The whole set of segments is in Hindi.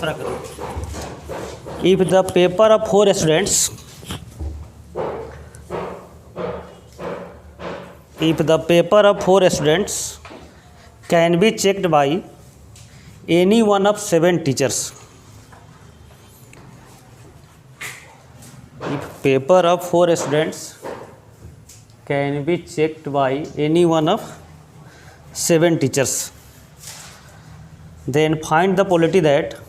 If the paper of 4 students, if the paper of 4 students can be checked by any one of 7 teachers, if paper of 4 students can be checked by any one of 7 teachers, then find the polity that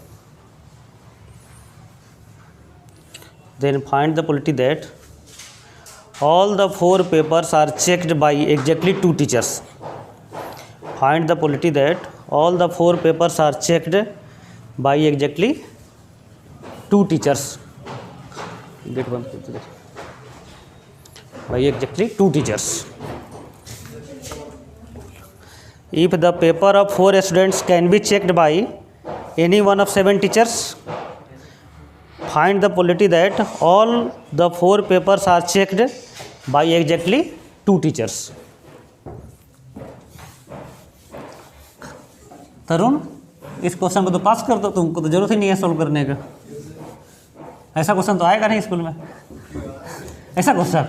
all the 4 papers are checked by exactly 2 teachers. Find the polity that all the 4 papers are checked by exactly 2 teachers. Get one by exactly 2 teachers. If the paper of 4 students can be checked by any one of 7 teachers, find the polity that all the 4 papers are checked by exactly 2 teachers. तरुण, इस क्वेश्चन को तो पास कर दो, तुमको तो जरूरत ही नहीं है सॉल्व करने का। ऐसा क्वेश्चन तो आएगा नहीं स्कूल में, ऐसा क्वेश्चन।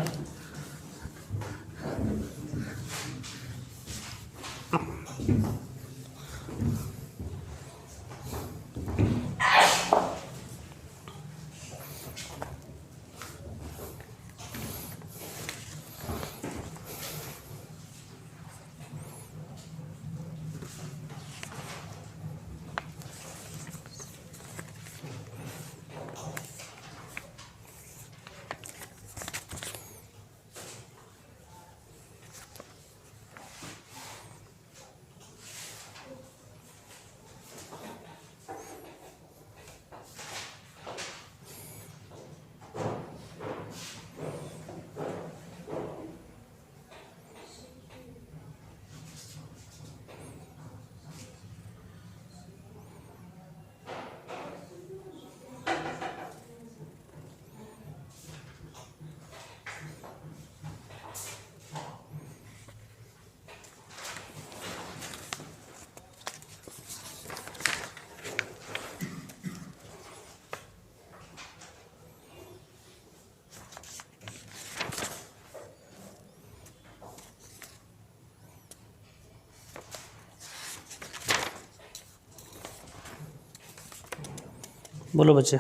बोलो बच्चे,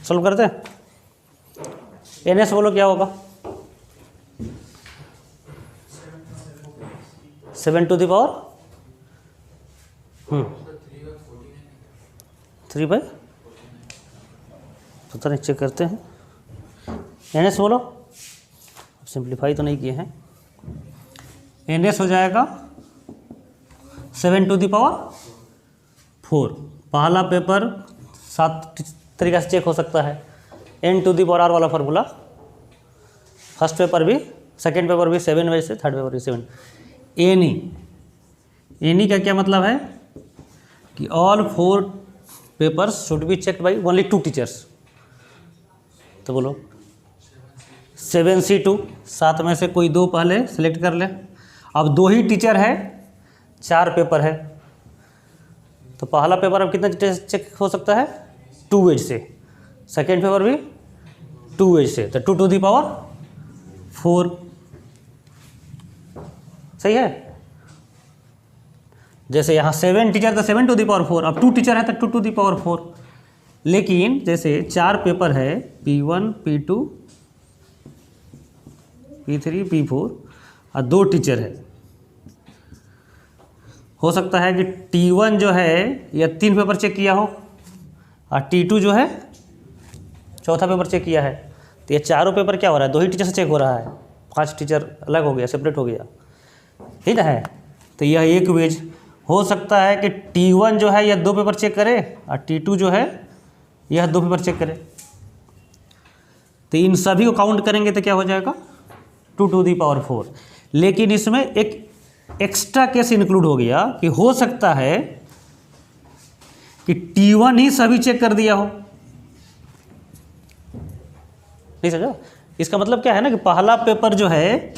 सॉल्व करते हैं। एनएस बोलो क्या होगा? 7 to the power 3 by पता नहीं, चेक करते हैं। एनएस बोलो, सिंप्लीफाई तो नहीं किए हैं। एनएस हो जाएगा 7 to the power 4। पहला पेपर 7 तरीका से चेक हो सकता है। n to the power r वाला फार्मूला, फर्स्ट पेपर भी, सेकेंड पेपर भी 7 वजह से, थर्ड पेपर भी 7। एनी का क्या मतलब है कि all 4 papers should be checked by only 2 teachers. तो बोलो 7C2, 7 में से कोई 2 पहले सेलेक्ट कर ले। अब 2 ही टीचर है, 4 पेपर है, तो पहला पेपर अब कितना चेक हो सकता है? 2 एज से, सेकेंड पेपर भी 2 एज से, तो 2 to the power 4। सही है। जैसे यहाँ 7 टीचर तो 7 to the power 4, अब 2 टीचर है तो 2 to the power 4। लेकिन जैसे 4 पेपर है, P1 P2 P3 P4 और 2 टीचर है, हो सकता है कि T1 जो है या 3 पेपर चेक किया हो और T2 जो है चौथा पेपर चेक किया है। तो ये चारों पेपर क्या हो रहा है? 2 ही टीचर से चेक हो रहा है, 5 टीचर अलग हो गया, सेपरेट हो गया, ठीक है। तो यह एक वेज हो सकता है कि T1 जो है यह 2 पेपर चेक करे और T2 जो है यह 2 पेपर चेक करे। तो इन सभी को काउंट करेंगे तो क्या हो जाएगा? 2 to the power 4। लेकिन इसमें एक एक्स्ट्रा केस इंक्लूड हो गया कि हो सकता है कि T1 ही सभी चेक कर दिया हो। नहीं समझा? इसका मतलब क्या है ना कि पहला पेपर जो है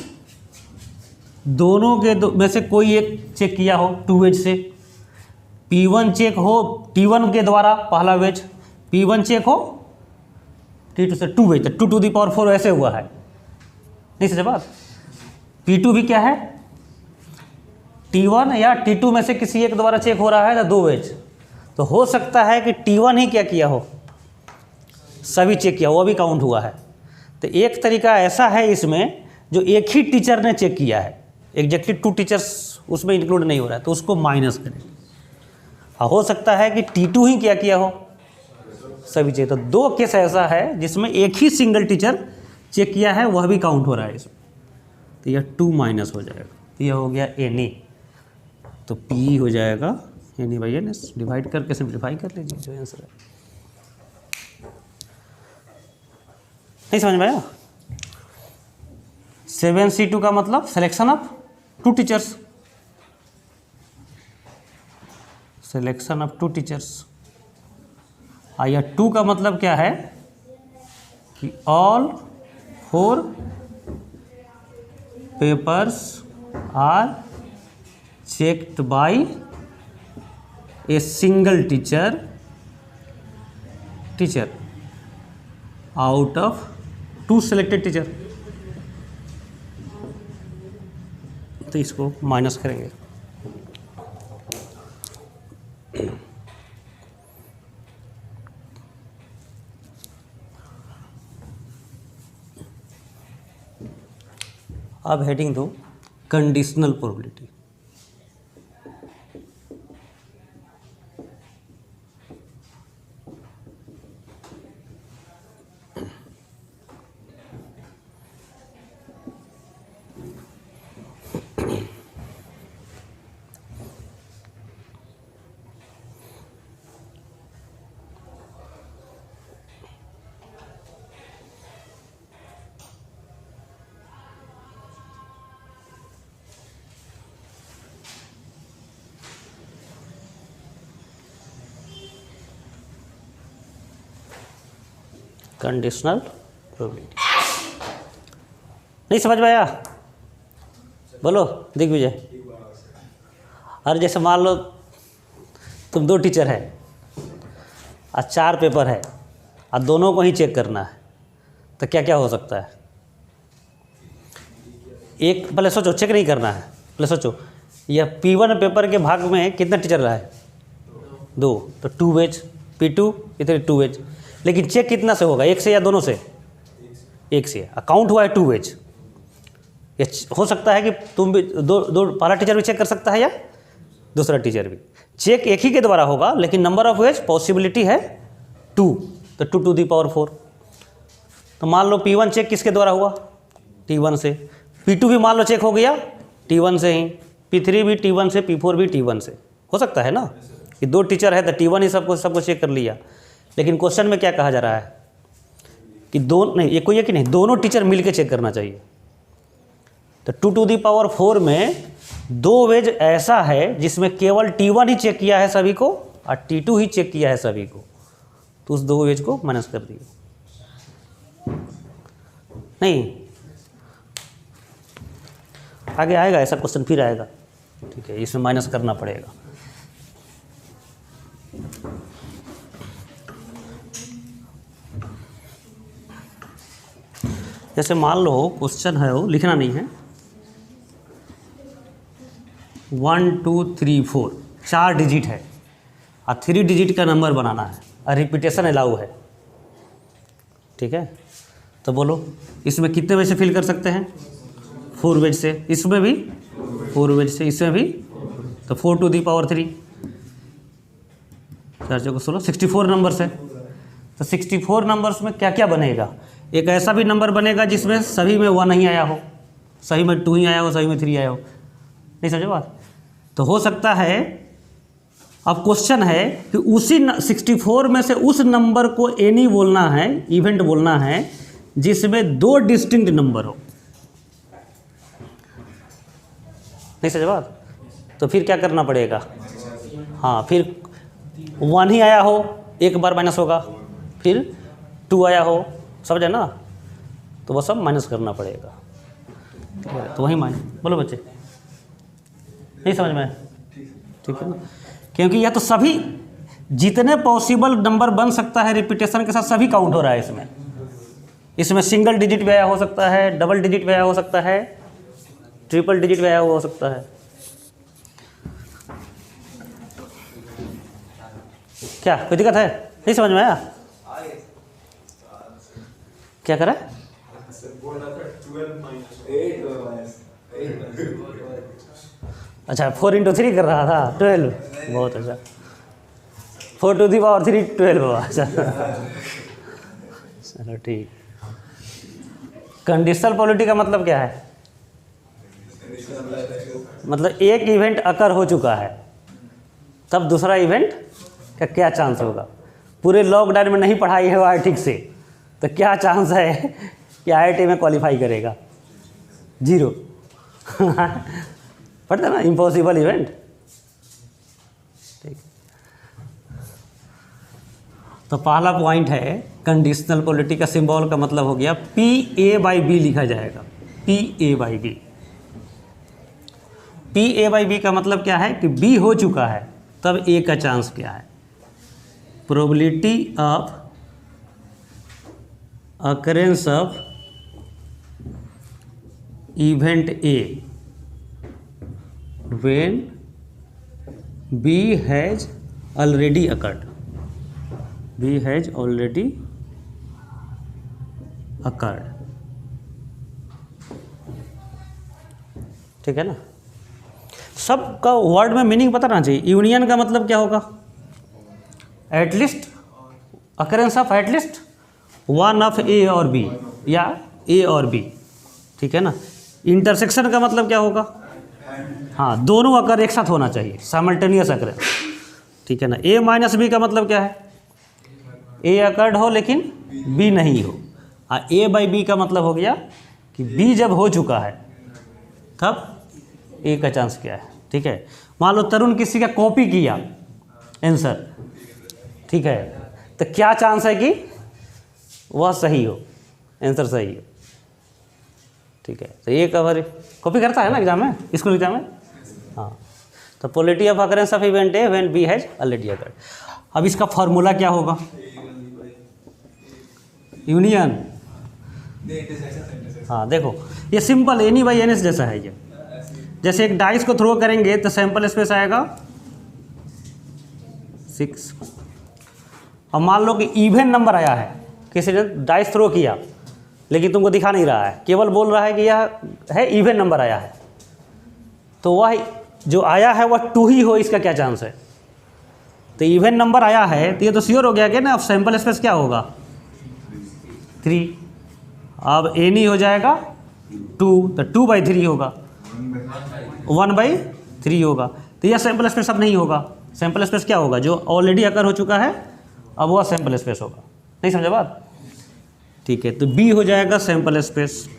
दोनों के में से कोई एक चेक किया हो 2 एज से, P1 चेक हो T1 के द्वारा पहला वेज, P1 चेक हो T2 से 2 वेज, तो 2 to the power 4 ऐसे हुआ है, नहीं समझ बात। P2 भी क्या है, T1 या T2 में से किसी एक द्वारा चेक हो रहा है, तो 2 वेज, तो हो सकता है कि T1 ही क्या किया हो, सभी चेक किया, वो भी काउंट हुआ है। तो एक तरीका ऐसा है इसमें जो एक ही टीचर ने चेक किया है, एग्जैक्टली 2 टीचर्स उसमें इंक्लूड नहीं हो रहा है, तो उसको माइनस करें। हो सकता है कि T2 ही क्या किया हो, सभी चेक। तो 2 केस ऐसा है जिसमें एक ही सिंगल टीचर चेक किया है, वह भी काउंट हो रहा है इसमें, तो यह 2 माइनस हो जाएगा, तो यह हो गया एनी, तो P हो जाएगा n E by n S, divide करके सिंप्लीफाई कर लीजिए, जो आंसर है। नहीं समझ में आया। 7C2 का मतलब selection of 2 teachers, selection of 2 teachers. या 2 का मतलब क्या है कि all 4 papers are checked by a single teacher out of 2 selected teacher, तो इसको माइनस करेंगे। अब हेडिंग दो कंडीशनल प्रोबेबिलिटी। कंडीशनल प्रोबेबिलिटी नहीं समझ में आया, बोलो दिग्विजय। अरे जैसे मान लो तुम 2 टीचर है और 4 पेपर है और दोनों को ही चेक करना है, तो क्या क्या हो सकता है। एक पहले सोचो, चेक नहीं करना है, पहले सोचो यह P1 पेपर के भाग में कितना टीचर रहा है, 2, तो 2 वेज, P2 इतने 2 वेज, लेकिन चेक कितना से होगा, एक से या दोनों से, एक से। अकाउंट हुआ है 2 वेज। ये हो सकता है कि तुम भी दो पहला टीचर भी चेक कर सकता है या दूसरा टीचर भी। चेक एक ही के द्वारा होगा, लेकिन नंबर ऑफ वेज पॉसिबिलिटी है 2, तो 2 to the power 4। तो मान लो P1 चेक किसके द्वारा हुआ, T1 से, P2 भी मान लो चेक हो गया T1 से ही, P3 भी T1 से, P4 भी T1 से। हो सकता है ना कि 2 टीचर है तो T1 ही सबको चेक कर लिया, लेकिन क्वेश्चन में क्या कहा जा रहा है कि ये कोई है कि नहीं, दोनों टीचर मिलके चेक करना चाहिए। तो 2 to the power 4 में 2 वेज ऐसा है जिसमें केवल T1 ही चेक किया है सभी को और T2 ही चेक किया है सभी को, तो उस 2 वेज को माइनस कर दिए। नहीं आगे आएगा ऐसा क्वेश्चन, फिर आएगा, ठीक है, इसमें माइनस करना पड़ेगा। जैसे मान लो क्वेश्चन है, वो लिखना नहीं है, 1 2 3 4 4 डिजिट है और 3 डिजिट का नंबर बनाना है और रिपीटेशन अलाउ है, ठीक है। तो बोलो इसमें कितने वेज से फिल कर सकते हैं, 4 वेज से, इसमें भी 4 वेज से, इसमें भी, तो 4 to the power 3, 4 choco 16, 64 numbers है। तो 64 नंबर्स में क्या क्या बनेगा, एक ऐसा भी नंबर बनेगा जिसमें सभी में 1 नहीं आया हो, सभी में 2 ही आया हो, सभी में 3 आया हो, नहीं समझे बात। तो हो सकता है, अब क्वेश्चन है कि उसी 64 में से उस नंबर को एनी बोलना है, इवेंट बोलना है जिसमें 2 डिस्टिंक्ट नंबर हो, नहीं समझे बात। तो फिर क्या करना पड़ेगा, हाँ, फिर 1 ही आया हो, एक बार माइनस होगा, फिर 2 आया हो, समझे ना, तो वो सब माइनस करना पड़ेगा। तो वही माइनस, बोलो बच्चे, नहीं समझ में, ठीक है ना। क्योंकि यह तो सभी जितने पॉसिबल नंबर बन सकता है रिपीटेशन के साथ सभी काउंट हो रहा है इसमें। इसमें सिंगल डिजिट भी आया हो सकता है, डबल डिजिट भी आया हो सकता है, ट्रिपल डिजिट भी आया हो सकता है। क्या कोई दिक्कत है? नहीं समझ में आया? क्या करा? अच्छा 4 × 3 कर रहा था, 12। बहुत अच्छा, 4 to the power 3 12। अच्छा चलो ठीक। कंडीशनल प्रोबेबिलिटी का मतलब क्या है? मतलब एक इवेंट अकर हो चुका है तब दूसरा इवेंट का क्या चांस होगा। पूरे लॉकडाउन में नहीं पढ़ाई है वो ठीक से, तो क्या चांस है कि IIT में क्वालिफाई करेगा? 0। पढ़ते ना, इम्पॉसिबल इवेंट। ठीक, तो पहला पॉइंट है कंडीशनल प्रोबेबिलिटी का सिंबल का मतलब हो गया PA/B लिखा जाएगा। PA/B। PA/B का मतलब क्या है कि B हो चुका है तब A का चांस क्या है। Probability of occurrence of event A when B has already occurred। B has already occurred। ठीक है ना? सबका वर्ड में मीनिंग पता रहना चाहिए। यूनियन का मतलब क्या होगा? At least, occurrence of at least one of A और बी या ए और बी। ठीक है ना? इंटरसेक्शन का मतलब क्या होगा? हाँ, दोनों अकर एक साथ होना चाहिए, साइमल्टेनियस अकरेंस। ठीक है ना? A-B का मतलब क्या है? ए अकर्ड हो लेकिन बी नहीं हो। A/B का मतलब हो गया कि बी जब हो चुका है तब ए का चांस क्या है। ठीक है? मान लो तरुण किसी का कॉपी किया आंसर, ठीक है, तो क्या चांस है कि वह सही हो, आंसर सही हो। ठीक है? तो ये कवर कॉपी करता है ना एग्जाम में, स्कूल एग्जाम में। हाँ, तो probability of occurrence of event A when B has already occurred. अब इसका फॉर्मूला क्या होगा? यूनियन। हाँ देखो, ये सिंपल N/Ns जैसा है। ये जैसे एक डाइस को थ्रो करेंगे तो सैंपल स्पेस आएगा 6। अब मान लो कि इवन नंबर आया है, किसी ने डाइस थ्रो किया लेकिन तुमको दिखा नहीं रहा है, केवल बोल रहा है कि यह है इवन नंबर आया है, तो वह जो आया है वह 2 ही हो, इसका क्या चांस है? तो इवन नंबर आया है तो ये तो श्योर हो गया कि ना। अब सैंपल स्पेस क्या होगा? 3। अब N हो जाएगा 2, तो 2/3 होगा, 1/3 होगा। तो यह सैंपल स्पेस अब नहीं होगा। सैंपल स्पेस क्या होगा? जो ऑलरेडी अकर हो चुका है अब वह सैंपल स्पेस होगा। नहीं समझा बात? ठीक है, तो B हो जाएगा सैंपल स्पेस,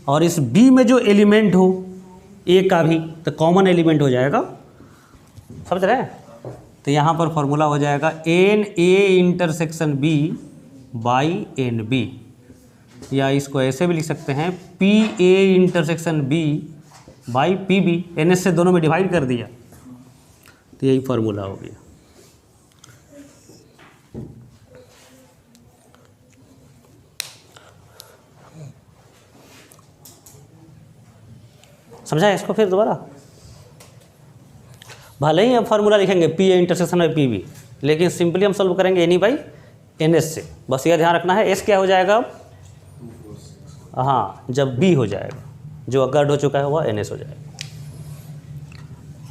और इस B में जो एलिमेंट हो A का भी, तो कॉमन एलिमेंट हो जाएगा। समझ रहे हैं? तो यहाँ पर फॉर्मूला हो जाएगा NA/B/NB, या इसको ऐसे भी लिख सकते हैं PA/B/PB। NS से दोनों में डिवाइड कर दिया तो यही फॉर्मूला हो गया। समझा इसको? फिर दोबारा भले ही हम फार्मूला लिखेंगे PA/PB, लेकिन सिंपली हम सॉल्व करेंगे N/NS से। बस यह ध्यान रखना है, S क्या हो जाएगा अब? हाँ, जब B हो जाएगा, जो अकर्ड हो चुका है वह NS हो जाएगा।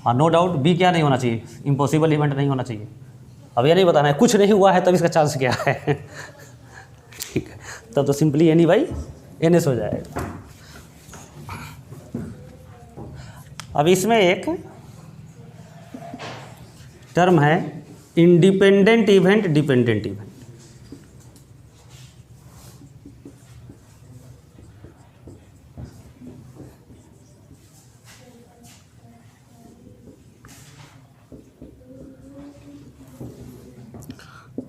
हाँ, नो डाउट B क्या नहीं होना चाहिए? इम्पॉसिबल इवेंट नहीं होना चाहिए। अब यह नहीं बताना है कुछ नहीं हुआ है तब इसका चांस क्या है। ठीक है, तब तो सिंपली N/NS हो जाएगा। अब इसमें एक टर्म है इंडिपेंडेंट इवेंट, डिपेंडेंट इवेंट।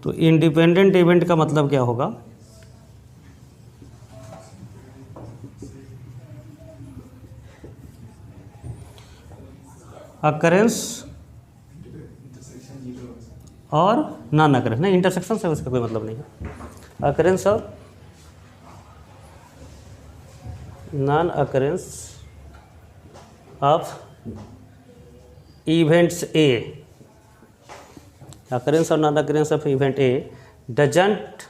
तो इंडिपेंडेंट इवेंट का मतलब क्या होगा? occurrence और नॉन अकरेंस, नहीं इंटरसेक्शन से उसका कोई मतलब नहीं है। Occurrence of non occurrence of events A, occurrence और non occurrence of event A doesn't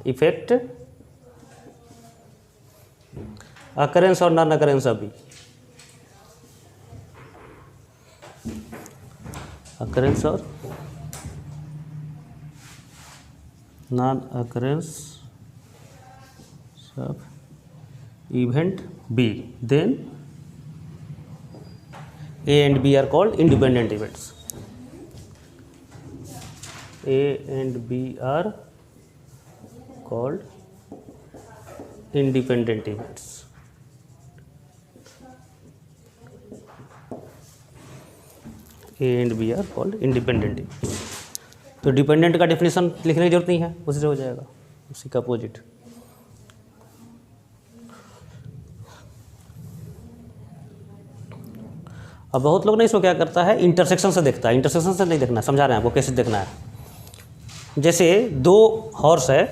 affect occurrence और non occurrence of B, occurrence और non occurrence of event B, then A and B are called independent events. A and B are called independent events. A and B are called independent events. तो डिपेंडेंट का डेफिनेशन लिखने की जरूरत नहीं है, उसी से हो जाएगा, उसी का अपोजिट। अब बहुत लोग नहीं इसको क्या करता है, इंटरसेक्शन से देखता है। इंटरसेक्शन से नहीं देखना है, समझा रहे हैं आपको कैसे देखना है। जैसे दो हॉर्स है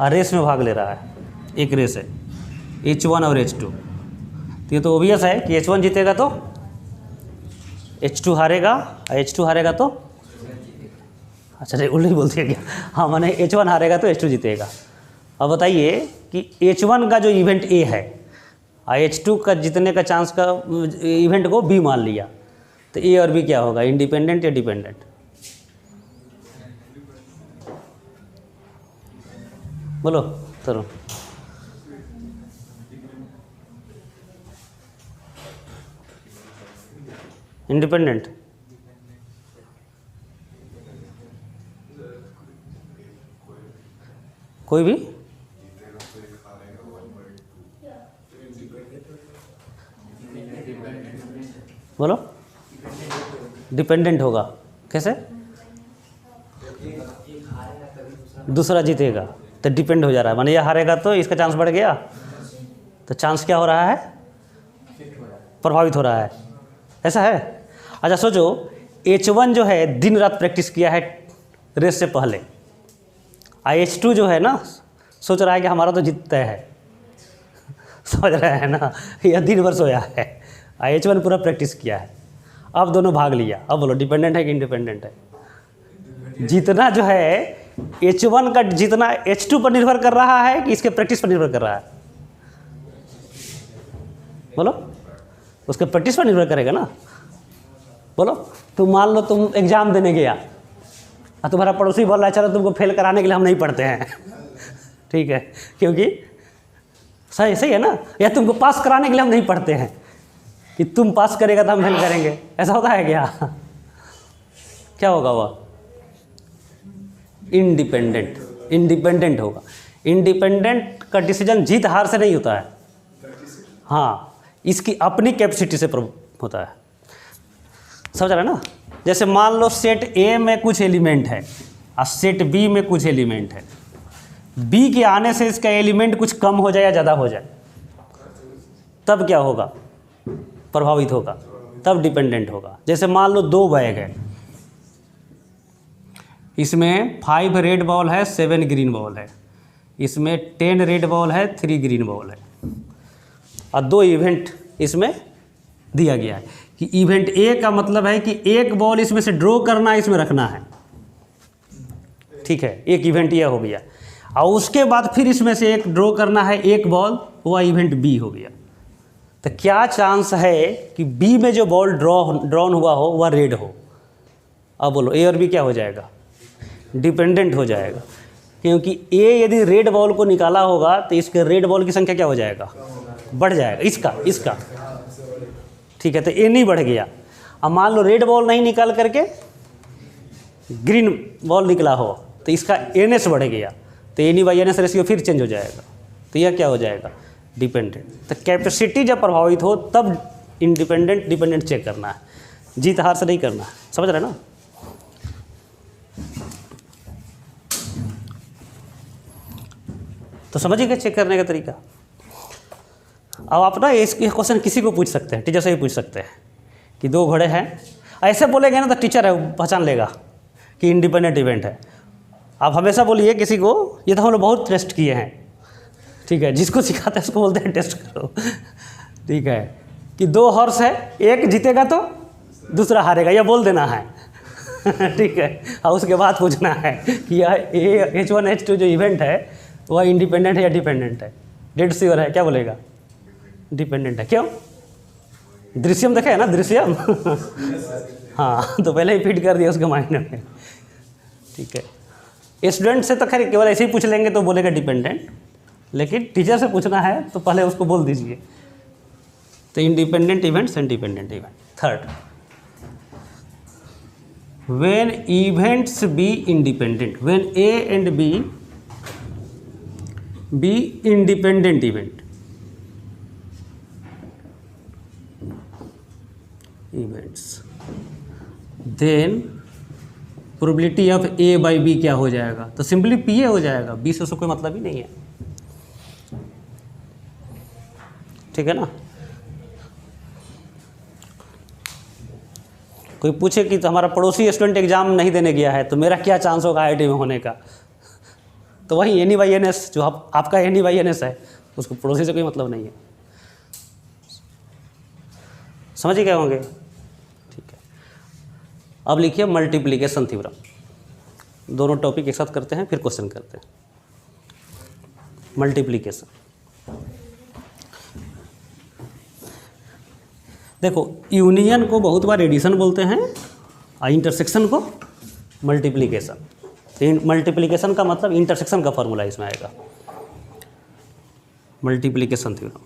और रेस में भाग ले रहा है, एक रेस है H1 और H2, तो ये तो ओबियस है कि H1 जीतेगा तो H2 हारेगा, और H2 हारेगा तो अच्छा नहीं उल्टी बोल दिया क्या, हाँ मैंने H1 हारेगा तो H2 जीतेगा। अब बताइए कि H1 का जो इवेंट A है और H2 का जीतने का चांस का इवेंट को B मान लिया, तो A और B क्या होगा, इंडिपेंडेंट या डिपेंडेंट? बोलो तरुण। इंडिपेंडेंट। कोई भी बोलो। डिपेंडेंट होगा, कैसे? दूसरा जीतेगा तो डिपेंड हो जा रहा है, माने यह हारेगा तो इसका चांस बढ़ गया, तो चांस क्या हो रहा है, प्रभावित हो रहा है, ऐसा है। अच्छा सोचो H1 जो है दिन रात प्रैक्टिस किया है रेस से पहले, H2 जो है ना सोच रहा है कि हमारा तो जीतता है, समझ रहे हैं ना, यह दिन भर सोया है, H1 पूरा प्रैक्टिस किया है, अब दोनों भाग लिया। अब बोलो डिपेंडेंट है कि इंडिपेंडेंट है? जीतना जो है H1 का जीतना H2 पर निर्भर कर रहा है कि इसके प्रैक्टिस पर निर्भर कर रहा है? बोलो, उसके प्रैक्टिस पर निर्भर करेगा ना। बोलो, तुम मान लो तुम एग्जाम देने गया और तुम्हारा पड़ोसी बोल रहा है चलो तुमको फेल कराने के लिए हम नहीं पढ़ते हैं ठीक है, क्योंकि सही है ना, या तुमको पास कराने के लिए हम नहीं पढ़ते हैं कि तुम पास करेगा तो हम फेल करेंगे, ऐसा होता है क्या? क्या होगा वह? इंडिपेंडेंट होगा। इंडिपेंडेंट का डिसीजन जीत हार से नहीं होता है, हाँ इसकी अपनी कैपेसिटी से होता है, समझ रहे हैं ना। जैसे मान लो सेट ए में कुछ एलिमेंट है और सेट बी में कुछ एलिमेंट है, बी के आने से इसका एलिमेंट कुछ कम हो जाए या ज़्यादा हो जाए, तब क्या होगा, प्रभावित होगा, तब डिपेंडेंट होगा। जैसे मान लो 2 बैग है, इसमें 5 रेड बॉल है, 7 ग्रीन बॉल है, इसमें 10 रेड बॉल है, 3 ग्रीन बॉल है, और 2 इवेंट इसमें दिया गया है कि इवेंट ए का मतलब है कि एक बॉल इसमें से ड्रॉ करना, इसमें रखना है, ठीक है, एक इवेंट यह हो गया, और उसके बाद फिर इसमें से एक ड्रॉ करना है एक बॉल, वह इवेंट बी हो गया। तो क्या चांस है कि बी में जो बॉल ड्रॉन हुआ हो वह रेड हो? अब बोलो ए और बी क्या हो जाएगा, डिपेंडेंट हो जाएगा, क्योंकि ए यदि रेड बॉल को निकाला होगा तो इसके रेड बॉल की संख्या क्या हो जाएगा, बढ़ जाएगा, इसका ठीक है, तो ए नहीं बढ़ गया। अब मान लो रेड बॉल नहीं निकाल करके ग्रीन बॉल निकला हो तो इसका एनएस बढ़ गया, तो n by n S ratio फिर चेंज हो जाएगा, तो यह क्या हो जाएगा, डिपेंडेंट। तो कैपेसिटी जब प्रभावित हो तब इंडिपेंडेंट डिपेंडेंट चेक करना है, जीत हार से नहीं करना है, समझ रहे हैं ना। तो समझिए चेक करने का तरीका। अब आप ना इस क्वेश्चन किसी को पूछ सकते हैं, टीचर से भी पूछ सकते हैं कि दो घोड़े हैं, ऐसे बोलेंगे ना तो टीचर है पहचान लेगा कि इंडिपेंडेंट इवेंट है। आप हमेशा बोलिए किसी को, ये तो हम लोग बहुत टेस्ट किए हैं, ठीक है, जिसको सिखाते हैं उसको बोलते हैं टेस्ट करो, ठीक है, कि दो हॉर्स है, एक जीतेगा तो दूसरा हारेगा, यह बोल देना है ठीक है, और उसके बाद पूछना है कि यह H1 H2 जो इवेंट है वह इंडिपेंडेंट है या डिपेंडेंट है। डेड श्योर है, क्या बोलेगा? डिपेंडेंट है। क्यों? दृश्यम देखे है ना, दृश्यम हाँ, तो पहले ही फिट कर दिया उसके माइंड में, ठीक है। स्टूडेंट से तो खैर केवल ऐसे ही पूछ लेंगे तो बोलेगा डिपेंडेंट, लेकिन टीचर से पूछना है तो पहले उसको बोल दीजिए। तो independent events and dependent event. Third, when events be independent, when A and B be independent events, then probability of A by B क्या हो जाएगा? तो सिंपली PA हो जाएगा, B से उसको कोई मतलब ही नहीं है, ठीक है ना। कोई पूछे कि तो हमारा पड़ोसी स्टूडेंट एग्जाम नहीं देने गया है तो मेरा क्या चांस होगा IIT में होने का, तो वही NE/NS जो आपका NE/NS है, उसको पड़ोसी से कोई मतलब नहीं है। समझ गए होंगे, ठीक है। अब लिखिए मल्टीप्लिकेशन थ्योरम। दोनों टॉपिक एक साथ करते हैं फिर क्वेश्चन करते हैं। मल्टीप्लिकेशन, देखो यूनियन को बहुत बार एडिशन बोलते हैं और इंटरसेक्शन को मल्टीप्लिकेशन। तो मल्टीप्लिकेशन का मतलब इंटरसेक्शन का फॉर्मूला इसमें आएगा, मल्टीप्लिकेशन थ्योरम।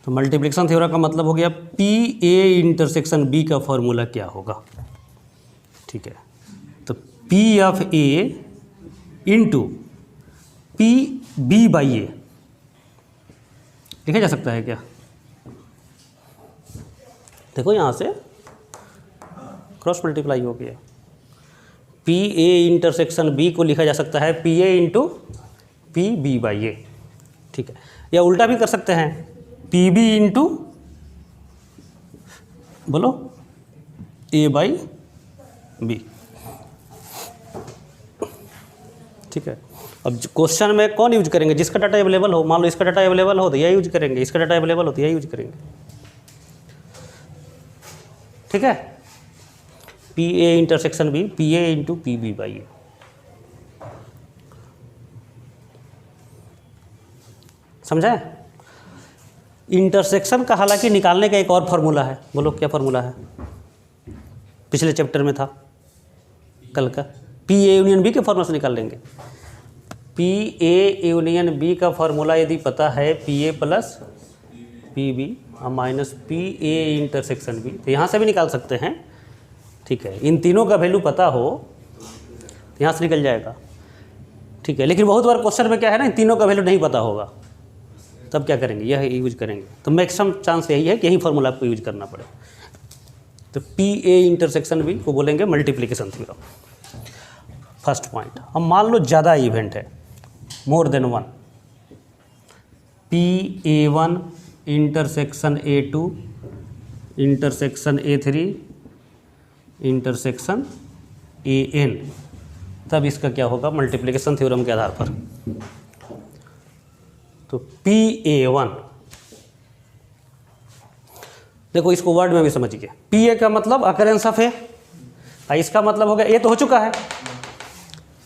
तो मल्टीप्लिकेशन थ्योरम का मतलब हो गया PA इंटरसेक्शन B का फॉर्मूला क्या होगा, ठीक है। तो P of A into PB by A लिखा जा सकता है क्या? देखो यहाँ से क्रॉस मल्टीप्लाई हो गया। PA इंटरसेक्शन B को लिखा जा सकता है PA into PB by A, ठीक है। या उल्टा भी कर सकते हैं, PB इंटू बोलो A बाई B, ठीक है। अब क्वेश्चन में कौन यूज करेंगे? जिसका डाटा अवेलेबल हो। मान लो इसका डाटा अवेलेबल हो तो यह यूज करेंगे, इसका डाटा अवेलेबल हो तो यह यूज करेंगे, ठीक है। PA intersection B PA into PB by A, समझा? इंटरसेक्शन का हालांकि निकालने का एक और फार्मूला है, बोलो क्या फार्मूला है? पिछले चैप्टर में था कल का। PA यूनियन B के फॉर्मूला से निकाल लेंगे। PA यूनियन B का फॉर्मूला यदि पता है PA plus PB minus PA intersection B, तो यहाँ से भी निकाल सकते हैं, ठीक है। इन तीनों का वैल्यू पता हो तो यहाँ से निकल जाएगा, ठीक है। लेकिन बहुत बार क्वेश्चन में क्या है ना, इन तीनों का वैल्यू नहीं पता होगा, तब क्या करेंगे? यह यूज करेंगे। तो मैक्सिमम चांस यही है कि यही फॉर्मूला आपको यूज करना पड़े। तो PA इंटरसेक्शन B को बोलेंगे मल्टीप्लिकेशन थ्योरम, फर्स्ट पॉइंट। अब मान लो ज़्यादा इवेंट है, more than one, PA1 intersection A2 intersection A3 intersection AN, तब इसका क्या होगा मल्टीप्लिकेशन थ्योरम के आधार पर? तो PA1, देखो इसको वर्ड में भी समझिए। PA का मतलब अकरेंस ऑफ A, इसका मतलब हो गया A तो हो चुका है,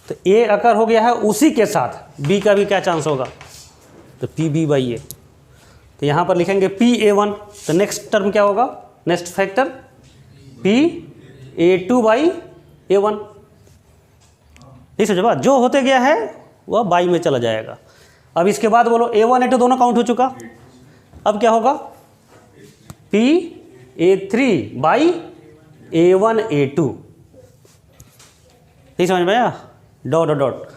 तो A अकर हो गया है, उसी के साथ B का भी क्या चांस होगा? तो PB बाई A। तो यहाँ पर लिखेंगे PA1, तो नेक्स्ट टर्म क्या होगा, next factor PA2 by A1। ये समझो बात, जो होते गया है वह बाई में चला जाएगा। अब इसके बाद बोलो A1 A2 दोनों काउंट हो चुका, अब क्या होगा? PA3 बाई A1 A2, यही समझ में आया? डॉट डॉट डॉट,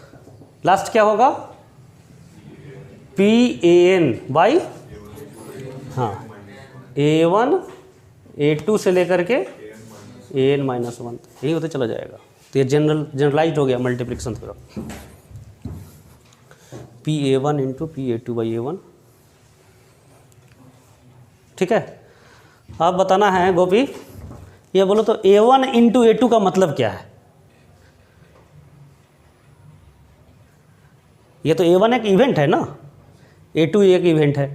लास्ट क्या होगा? PAN बाई हाँ A1 A2 से लेकर के AN-1, यही होते चला जाएगा। तो ये जनरलाइज हो गया multiplication theorem. PA1 into PA2 by A1। ठीक है, अब बताना है गोपी, ये बोलो तो A1 इंटू A2 का मतलब क्या है। ये तो A1 एक इवेंट है ना, A2 एक इवेंट है,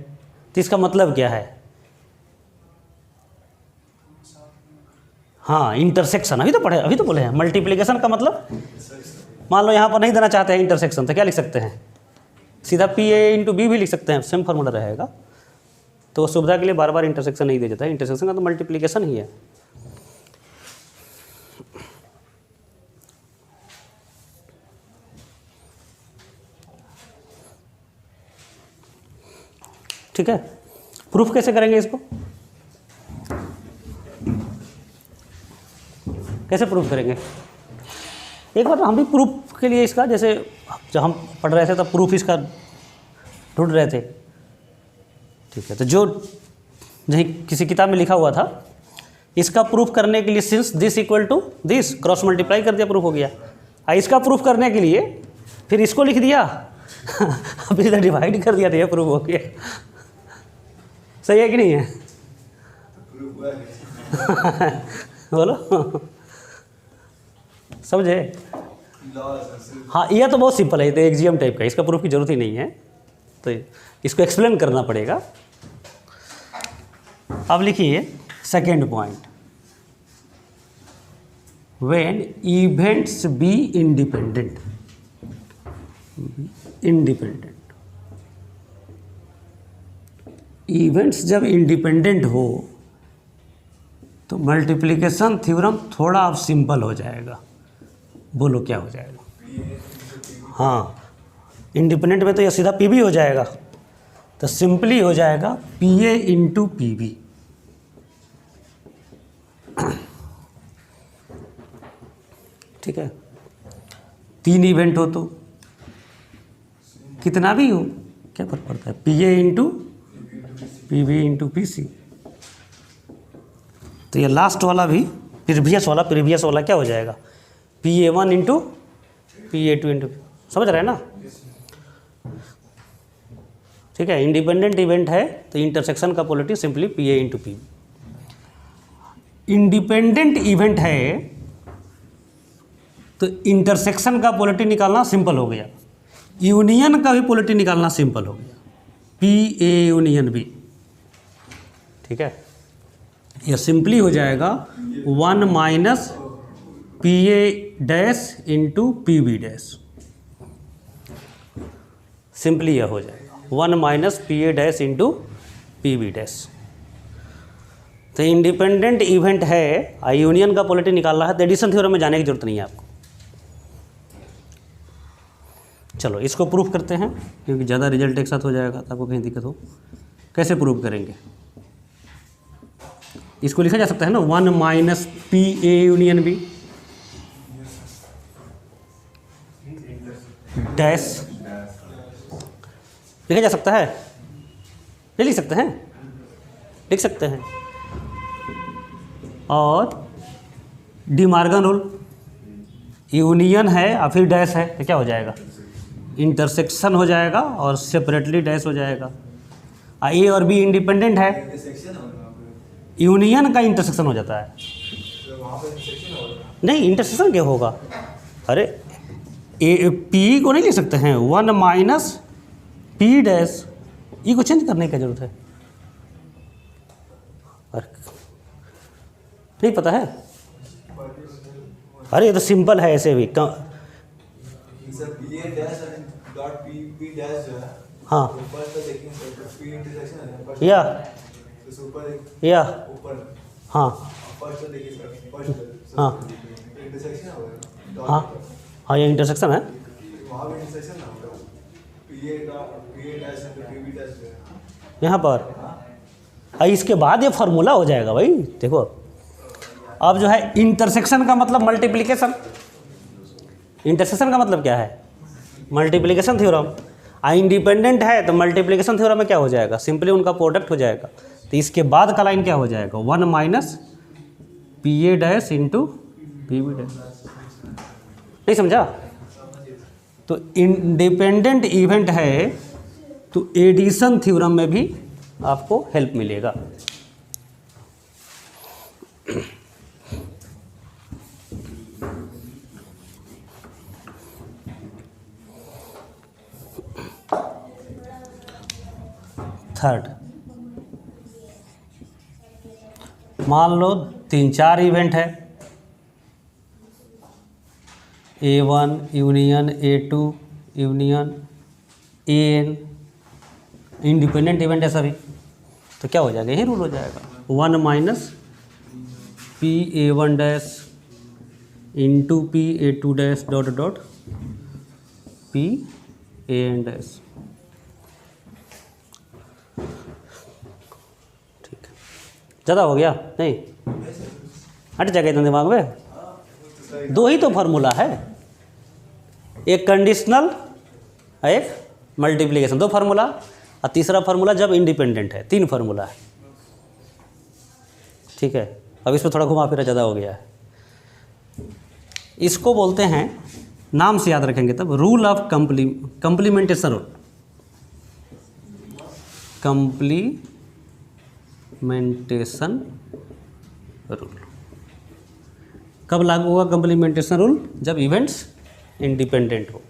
तो इसका मतलब क्या है। हाँ, इंटरसेक्शन, अभी तो बोले हैं। मल्टीप्लिकेशन का मतलब, मान लो यहाँ पर नहीं देना चाहते हैं इंटरसेक्शन, तो क्या लिख सकते हैं, सीधा PA इंटू B भी लिख सकते हैं, सेम फार्मूला रहेगा। तो सुविधा के लिए बार बार इंटरसेक्शन नहीं दिया जाता है, इंटरसेक्शन का तो मल्टीप्लिकेशन ही है। ठीक है, प्रूफ कैसे करेंगे इसको, कैसे प्रूफ करेंगे। एक बार हम भी प्रूफ के लिए इसका, जैसे जब हम पढ़ रहे थे तब प्रूफ इसका ढूंढ रहे थे। ठीक है, तो जो नहीं किसी किताब में लिखा हुआ था, इसका प्रूफ करने के लिए since this equal to this, cross multiply कर दिया, प्रूफ हो गया। इसका प्रूफ करने के लिए फिर इसको लिख दिया फिर इधर डिवाइड कर दिया, तो ये प्रूफ हो गया। सही है कि नहीं है बोलो समझे। हाँ, यह तो बहुत सिंपल है, तो एक्जियम टाइप का, इसका प्रूफ की जरूरत ही नहीं है, तो इसको एक्सप्लेन करना पड़ेगा। अब लिखिए second point, when events be independent, events जब इंडिपेंडेंट हो तो मल्टीप्लिकेशन थ्योरम थोड़ा अब सिंपल हो जाएगा। बोलो क्या हो जाएगा। हाँ, इंडिपेंडेंट में तो यह सीधा PB हो जाएगा, तो सिंपली हो जाएगा PA इंटू PB। ठीक है, 3 इवेंट हो तो कितना भी हो क्या फर्क पड़ता है, PA into PB into PC। तो ये लास्ट वाला भी प्रीवियस वाला क्या हो जाएगा, PA1 इंटू PA2 इंटू, समझ रहे हैं ना। ठीक है, इंडिपेंडेंट इवेंट है तो इंटरसेक्शन का polarity simply PA into PB। Independent event है तो इंटरसेक्शन का पोलरिटी निकालना सिंपल हो गया, यूनियन का भी पोलरिटी निकालना सिंपल हो गया, PA यूनियन B। ठीक है, यह सिंपली हो जाएगा 1 minus PA dash into PB dash, simply यह हो जाएगा 1 minus PA dash into PB dash. तो इंडिपेंडेंट इवेंट है, यूनियन का पोलरिटी निकालना है, तो एडिशन थ्योरम में जाने की जरूरत नहीं है आपको। चलो इसको प्रूफ करते हैं, क्योंकि ज़्यादा रिजल्ट एक साथ हो जाएगा तो आपको कहीं दिक्कत हो। कैसे प्रूफ करेंगे, इसको लिखा जा सकता है ना 1 minus PA union B dash, लिखा जा सकता है, नहीं लिख सकते हैं, लिख सकते हैं। और डी मार्गन रूल, यूनियन है और फिर डैश है, तो क्या हो जाएगा, इंटरसेक्शन हो जाएगा और सेपरेटली डैश हो जाएगा। A और B इंडिपेंडेंट है, यूनियन का इंटरसेक्शन हो जाता है। नहीं, इंटरसेक्शन क्या होगा, अरे P को नहीं लिख सकते हैं 1 माइनस P डैश, E को चेंज करने की जरूरत है, नहीं पता है। अरे ये तो सिंपल है, ऐसे भी हाँ, या हाँ हाँ हाँ हाँ, ये इंटरसेक्शन है। यहाँ पर इसके बाद ये फार्मूला हो जाएगा भाई। देखो अब जो है इंटरसेक्शन का मतलब मल्टीप्लिकेशन, इंटरसेक्शन का मतलब क्या है, मल्टीप्लिकेशन थ्योरम। इंडिपेंडेंट है तो मल्टीप्लिकेशन थ्योरम में क्या हो जाएगा, सिंपली उनका प्रोडक्ट हो जाएगा। तो इसके बाद का लाइन क्या हो जाएगा, 1 minus PA dash into PB dash. नहीं समझा? तो इंडिपेंडेंट इवेंट है तो एडिशन थ्योरम में भी आपको हेल्प मिलेगा। थर्ड, मान लो 3-4 इवेंट है, A1 union A2 union AN, independent event है सभी, तो क्या हो जाएगा? यही रूल हो जाएगा, 1 minus PA1 dash into PA2 dash dot dot PAN dash. ठीक है, ज़्यादा हो गया? नहीं हट जाएगा इतना दिमाग में? 2 ही तो फार्मूला है, एक कंडीशनल एक मल्टीप्लिकेशन, 2 फार्मूला, और तीसरा फार्मूला जब इंडिपेंडेंट है, 3 फार्मूला है। ठीक है, अब इसमें थोड़ा घुमा फिरा ज़्यादा हो गया है। इसको बोलते हैं, नाम से याद रखेंगे तब, rule of complementation rule. Complementation rule कब लागू होगा? कंप्लीमेंटेशन रूल जब इवेंट्स इंडिपेंडेंट हो।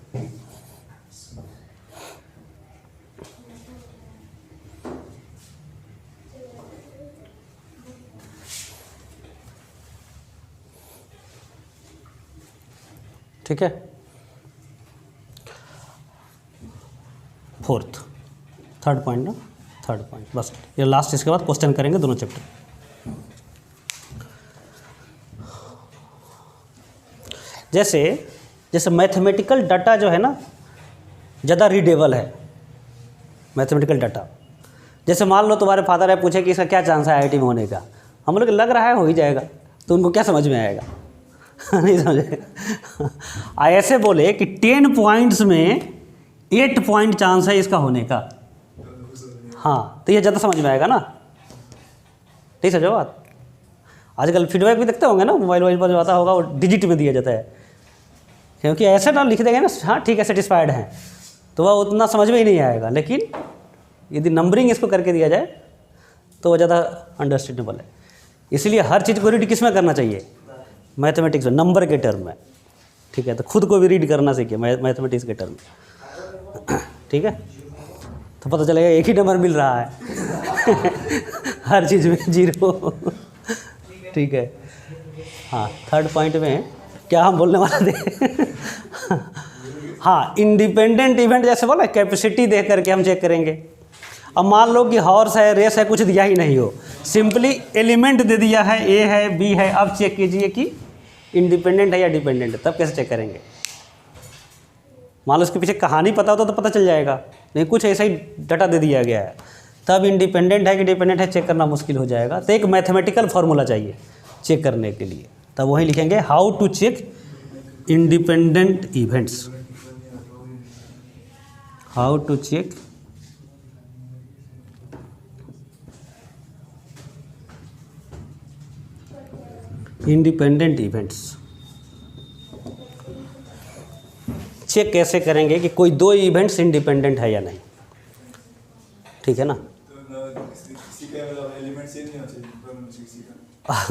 ठीक है, फोर्थ, थर्ड पॉइंट ना, थर्ड पॉइंट बस ये लास्ट, इसके बाद क्वेश्चन करेंगे दोनों चैप्टर। जैसे मैथमेटिकल डाटा जो है ना ज़्यादा रीडेबल है, मैथमेटिकल डाटा। जैसे मान लो तुम्हारे फादर है, पूछे कि इसका क्या चांस है IIT में होने का, हम लोग लग रहा है हो ही जाएगा, तो उनको क्या समझ में आएगा? नहीं समझे? ऐसे बोले कि 10 पॉइंट्स में 8 पॉइंट चांस है इसका होने का, हाँ, तो ये ज़्यादा समझ में आएगा ना? नहीं समझो बात? आजकल फीडबैक भी देखते होंगे ना, मोबाइल पर जो आता होगा वो डिजिट में दिया जाता है, क्योंकि ऐसे ना लिख देंगे ना, हाँ ठीक है सेटिस्फाइड हैं, तो वह उतना समझ में ही नहीं आएगा। लेकिन यदि नंबरिंग इसको करके दिया जाए तो वह ज़्यादा अंडरस्टैंडेबल है। इसलिए हर चीज़ को रीड किस में करना चाहिए? मैथमेटिक्स में, नंबर के टर्म में। ठीक है, तो खुद को भी रीड करना सीखिए मैथमेटिक्स के टर्म में। ठीक है, तो पता चलेगा एक ही नंबर मिल रहा है हर चीज़ में 0। ठीक है, हाँ, थर्ड पॉइंट में क्या हम बोलने वाले थे? हाँ, इंडिपेंडेंट इवेंट जैसे बोला, कैपेसिटी देख करके हम चेक करेंगे। अब मान लो कि हॉर्स है, रेस है, कुछ दिया ही नहीं हो, सिंपली एलिमेंट दे दिया है, A है B है, अब चेक कीजिए कि इंडिपेंडेंट है या डिपेंडेंट है, तब कैसे चेक करेंगे? मान लो उसके पीछे कहानी पता होता तो पता चल जाएगा, नहीं कुछ ऐसा ही डाटा दे दिया गया है, तब इंडिपेंडेंट है कि डिपेंडेंट है चेक करना मुश्किल हो जाएगा। तो एक मैथमेटिकल फार्मूला चाहिए चेक करने के लिए, तब वही लिखेंगे how to check independent events. How to check independent events. Check कैसे करेंगे कि कोई 2 इवेंट्स इंडिपेंडेंट है या नहीं? ठीक है ना?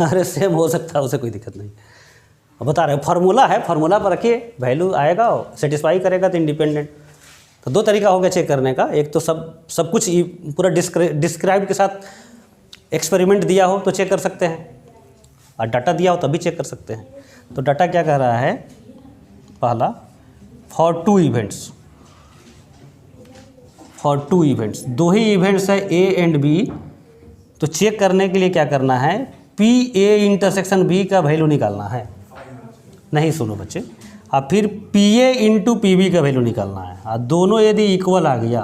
अरे सेम हो सकता है, उसे कोई दिक्कत नहीं। अब बता रहे फार्मूला है, फार्मूला पर रखिए, वैल्यू आएगा, सेटिस्फाई करेगा तो इंडिपेंडेंट। तो 2 तरीका हो गया चेक करने का, एक तो सब कुछ पूरा डिस्क्राइब के साथ एक्सपेरिमेंट दिया हो तो चेक कर सकते हैं, और डाटा दिया हो तब भी चेक कर सकते हैं। तो डाटा क्या कह रहा है? पहला, for 2 events, for 2 events, 2 he events है A एंड B, तो चेक करने के लिए क्या करना है? PA इंटरसेक्शन B का वैल्यू निकालना है। नहीं सुनो बच्चे, और फिर PA इंटू PB का वैल्यू निकालना है, और दोनों यदि इक्वल आ गया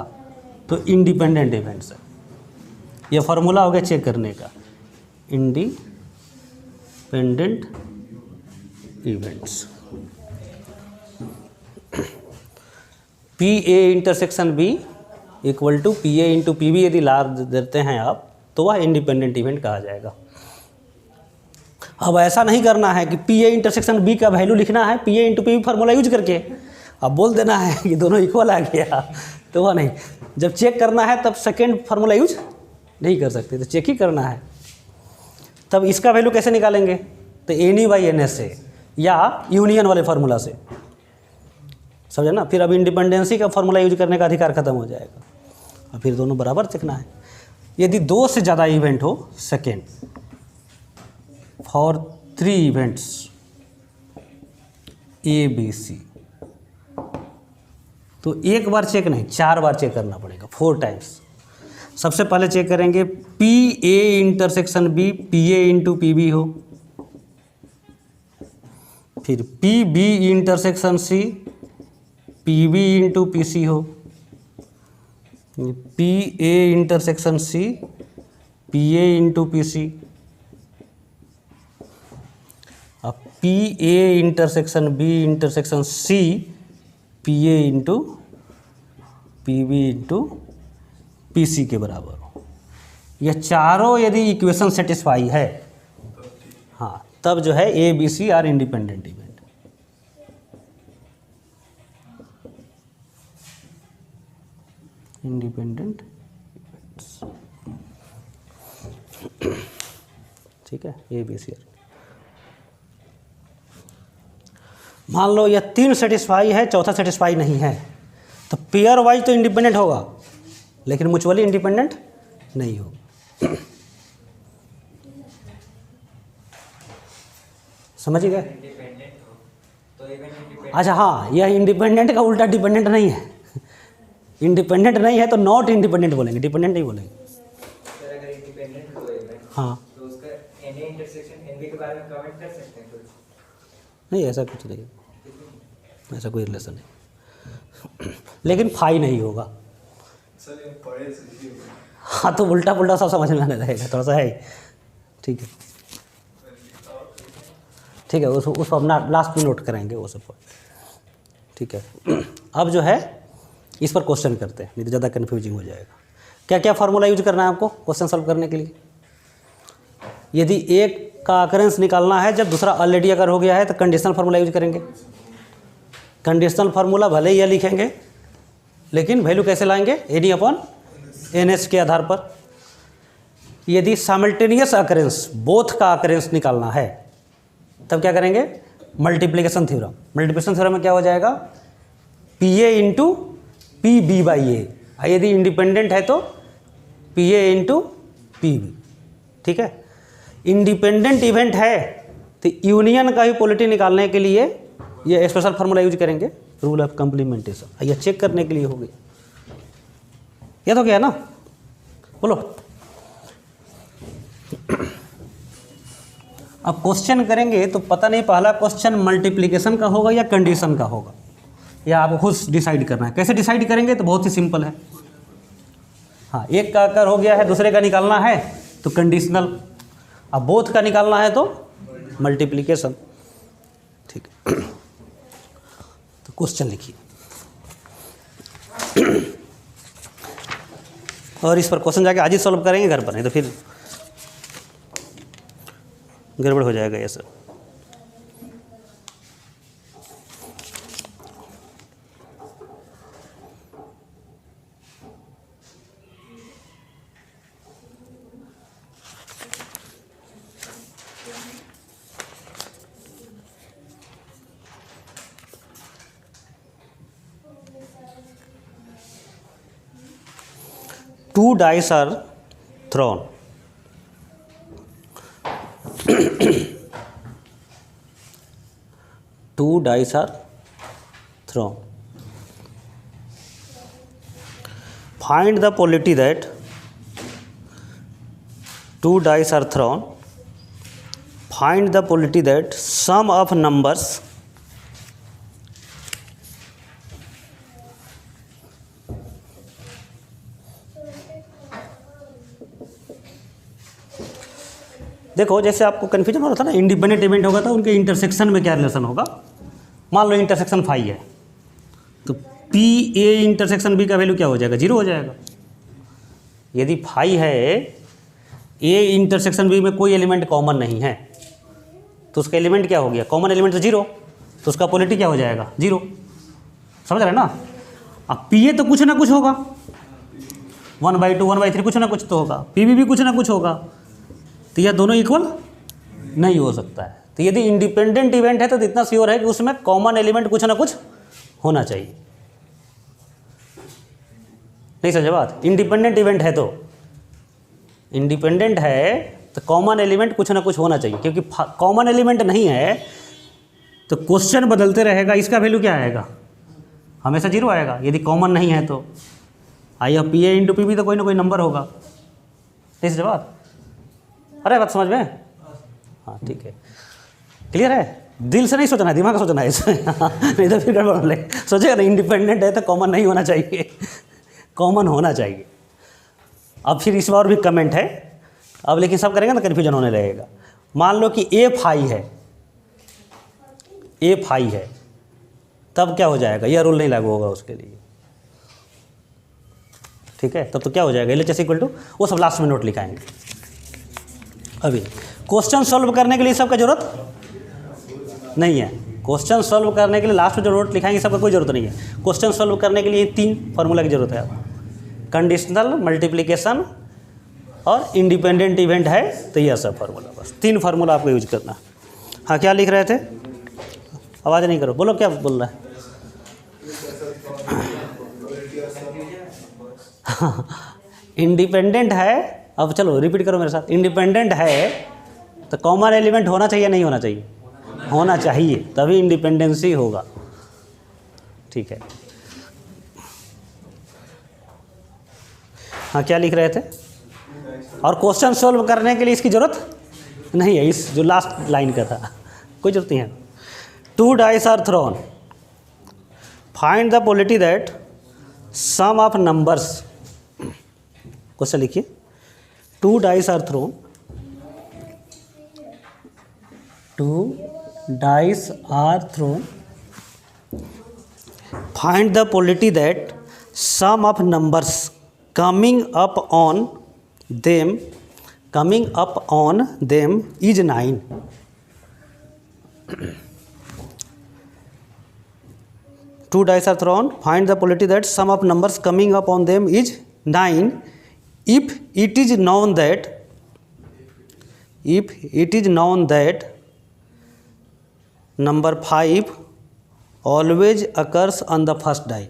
तो इंडिपेंडेंट इवेंट्स है। ये फार्मूला हो गया चेक करने का, independent events. PA intersection B equal to PA into PB यदि ला देते हैं आप, तो वह इंडिपेंडेंट इवेंट कहा जाएगा। अब ऐसा नहीं करना है कि पी ए इंटरसेक्शन बी का वैल्यू लिखना है P A into P B formula use करके, अब बोल देना है कि दोनों इक्वल आ गया, तो वह नहीं। जब चेक करना है तब सेकेंड फार्मूला यूज नहीं कर सकते, तो चेक ही करना है। तब इसका वैल्यू कैसे निकालेंगे, तो n E by n S से या यूनियन वाले फार्मूला से, समझे ना। फिर अब इंडिपेंडेंसी का फार्मूला यूज करने का अधिकार खत्म हो जाएगा, और फिर दोनों बराबर देखना है। यदि 2 से ज़्यादा इवेंट हो, second for 3 events A B C, तो एक बार चेक नहीं 4 बार चेक करना पड़ेगा, 4 टाइम्स। सबसे पहले चेक करेंगे P A intersection B P A into P B हो, फिर P B intersection C P B into P C हो, P A intersection C P A into P C, अब P A intersection B intersection C P A into P B into P C के बराबर हो। यह चारों यदि इक्वेशन सेटिस्फाई है, हाँ, तब जो है A B C are independent event. Independent events, ठीक है, ए बी सी आर। मान लो यह 3 सेटिस्फाई है, चौथा सेटिस्फाई नहीं है, तो पेयर वाइज तो इंडिपेंडेंट होगा, लेकिन म्यूचुअली इंडिपेंडेंट नहीं होगा। समझ गए? अच्छा हाँ, यह इंडिपेंडेंट का उल्टा डिपेंडेंट नहीं है। इंडिपेंडेंट नहीं है तो नॉट इंडिपेंडेंट बोलेंगे, डिपेंडेंट नहीं बोलेंगे। सर अगर इंडिपेंडेंट हो इवेंट, हाँ, तो उसका एन इंटरसेक्शन एन बी के बारे में कमेंट कर सकते हैं कुछ? नहीं ऐसा कुछ नहीं, ऐसा कोई रिलेशन नहीं, लेकिन फाई नहीं होगा। हाँ, तो उल्टा पुल्टा सब समझ में आने लगेगा, थोड़ा सा है, ठीक है, ठीक है, उसको अपना लास्ट में नोट करेंगे वो सब, ठीक है। अब जो है इस पर क्वेश्चन करते हैं, नहीं तो ज़्यादा कन्फ्यूजिंग हो जाएगा। क्या क्या फार्मूला यूज करना है आपको क्वेश्चन सॉल्व करने के लिए? यदि एक का अकरेंस निकालना है जब दूसरा ऑलरेडी अगर हो गया है, तो कंडीशनल फार्मूला यूज करेंगे। कंडीशनल फार्मूला भले ही यह लिखेंगे, लेकिन वैल्यू कैसे लाएंगे, n E upon n S के आधार पर। यदि साइमल्टेनियस अकरेंस, बोथ का अकरेंस निकालना है, तब क्या करेंगे, मल्टीप्लिकेशन थ्योरम। मल्टीप्लिकेशन थ्योरम में क्या हो जाएगा, P A into P B by A, यदि इंडिपेंडेंट है तो P A into P B, ठीक है। इंडिपेंडेंट इवेंट है तो यूनियन का ही पोलिटी निकालने के लिए ये स्पेशल फार्मूला यूज करेंगे, रूल ऑफ कंप्लीमेंटेशन। यह चेक करने के लिए हो गया, यह तो क्या है ना, बोलो। अब क्वेश्चन करेंगे तो पता नहीं पहला क्वेश्चन मल्टीप्लिकेशन का होगा या कंडीशन का होगा, या आपको खुद डिसाइड करना है। कैसे डिसाइड करेंगे, तो बहुत ही सिंपल है। हाँ, एक का अकर हो गया है, दूसरे का निकालना है तो कंडीशनल, अब बोथ का निकालना है तो मल्टीप्लिकेशन, ठीक है। तो क्वेश्चन लिखिए और इस पर क्वेश्चन जाके आज ही सॉल्व करेंगे घर पर, नहीं तो फिर गड़बड़ हो जाएगा ये सब। Two dice are thrown. Two dice are thrown. Find the probability that two dice are thrown. Find the probability that sum of numbers देखो, जैसे आपको कन्फ्यूजन हो रहा था ना, इंडिपेंडेंट इवेंट होगा तो उनके इंटरसेक्शन में क्या रिलेशन होगा। मान लो इंटरसेक्शन फाई है, तो पी ए इंटरसेक्शन बी का वैल्यू क्या हो जाएगा, 0 हो जाएगा। यदि फाई है, ए इंटरसेक्शन बी में कोई एलिमेंट कॉमन नहीं है, तो उसका एलिमेंट क्या हो गया, कॉमन एलिमेंट तो 0, तो उसका पॉलिटी क्या हो जाएगा 0। समझ रहे ना। अब पी तो कुछ ना कुछ होगा, 1/2 1/3 कुछ ना कुछ तो होगा, पी भी कुछ ना कुछ होगा, तो यह दोनों इक्वल नहीं हो सकता है। तो यदि इंडिपेंडेंट इवेंट है तो इतना श्योर है कि उसमें कॉमन एलिमेंट कुछ ना कुछ होना चाहिए। नहीं समझे बात। इंडिपेंडेंट इवेंट है तो, इंडिपेंडेंट है तो कॉमन एलिमेंट कुछ ना कुछ होना चाहिए, क्योंकि कॉमन एलिमेंट नहीं है तो क्वेश्चन बदलते रहेगा, इसका वैल्यू क्या आएगा, हमेशा 0 आएगा यदि कॉमन नहीं है तो। आई अब पी ए इंटू पी भी तो कोई ना कोई नंबर होगा। नहीं समझे बात। अरे बात समझ में, हाँ ठीक है, क्लियर है। दिल से नहीं सोचना है, दिमाग का सोचना है इसमें नहीं तो फिर गड़बड़ ले सोचेगा ना। इंडिपेंडेंट है तो कॉमन नहीं होना चाहिए, कॉमन होना चाहिए। अब फिर इस बार भी कमेंट है, अब लेकिन सब करेंगे ना कन्फ्यूजन होने लगेगा। मान लो कि ए फाई है, ए फाई है, तब क्या हो जाएगा, यह रूल नहीं लागू होगा उसके लिए, ठीक है। तब तो क्या हो जाएगा, L H S equal to, वो सब लास्ट में नोट लिखाएंगे। अभी क्वेश्चन सॉल्व करने के लिए सबका जरूरत नहीं है, क्वेश्चन सॉल्व करने के लिए लास्ट में जो नोट लिखाएंगे सबका कोई जरूरत नहीं है। क्वेश्चन सॉल्व करने के लिए 3 फार्मूला की जरूरत है, कंडीशनल, मल्टीप्लिकेशन और इंडिपेंडेंट इवेंट है, तो यह सब फार्मूला, बस 3 फार्मूला आपको यूज करना। हाँ क्या लिख रहे थे, आवाज़ नहीं करो, बोलो क्या बोल रहा है। इंडिपेंडेंट है, अब चलो रिपीट करो मेरे साथ। इंडिपेंडेंट है तो कॉमन एलिमेंट होना चाहिए नहीं होना चाहिए, होना चाहिए, तभी इंडिपेंडेंसी होगा, ठीक है। हाँ क्या लिख रहे थे। और क्वेश्चन सॉल्व करने के लिए इसकी ज़रूरत नहीं है, इस जो लास्ट लाइन का था कोई ज़रूरत नहीं है। 2 dice are thrown, find the probability that sum of numbers, question लिखिए। 2 dice are thrown, 2 dice are thrown, find the probability that sum of numbers coming up on them is 9. Two dice are thrown, find the probability that sum of numbers coming up on them is 9 if it is known that number 5 always occurs on the first die,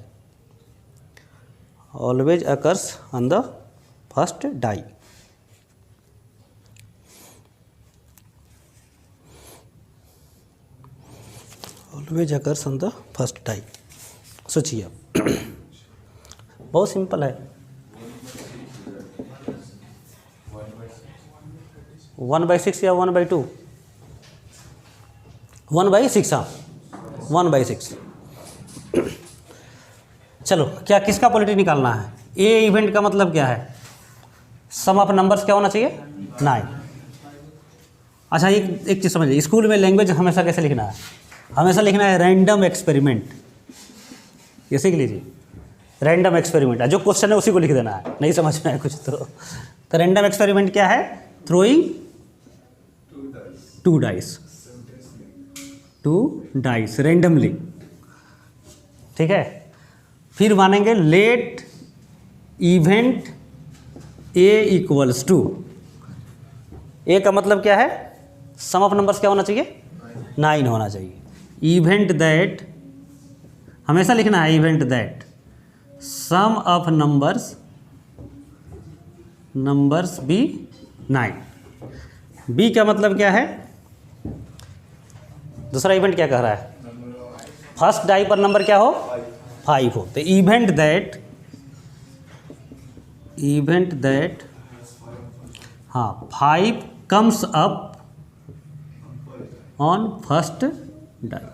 always occurs on the first die. Always occurs on the first die. सोचिए बहुत सिंपल है। 1/6 या 1/2, 1/6, हाँ 1/6। चलो क्या किसका पॉलिटी निकालना है। ए इवेंट का मतलब क्या है, सम ऑफ नंबर्स क्या होना चाहिए 9। अच्छा एक चीज़ समझिए, स्कूल में लैंग्वेज हमेशा कैसे लिखना है, हमेशा लिखना है रैंडम एक्सपेरिमेंट, ये सीख लीजिए। रैंडम एक्सपेरिमेंट जो क्वेश्चन है उसी को लिख देना है, नहीं समझ में है कुछ तो रैंडम एक्सपेरिमेंट क्या है, थ्रोइंग 2 डाइस रैंडमली, ठीक है। फिर मानेंगे let event A equals to, A का मतलब क्या है, सम ऑफ नंबर्स क्या होना चाहिए 9 होना चाहिए। इवेंट दैट हमेशा लिखना है, event that sum of numbers be 9। B का मतलब क्या है, दूसरा इवेंट क्या कह रहा है, फर्स्ट डाई पर नंबर क्या हो 5 हो, तो इवेंट दैट हाँ 5 comes up on first die.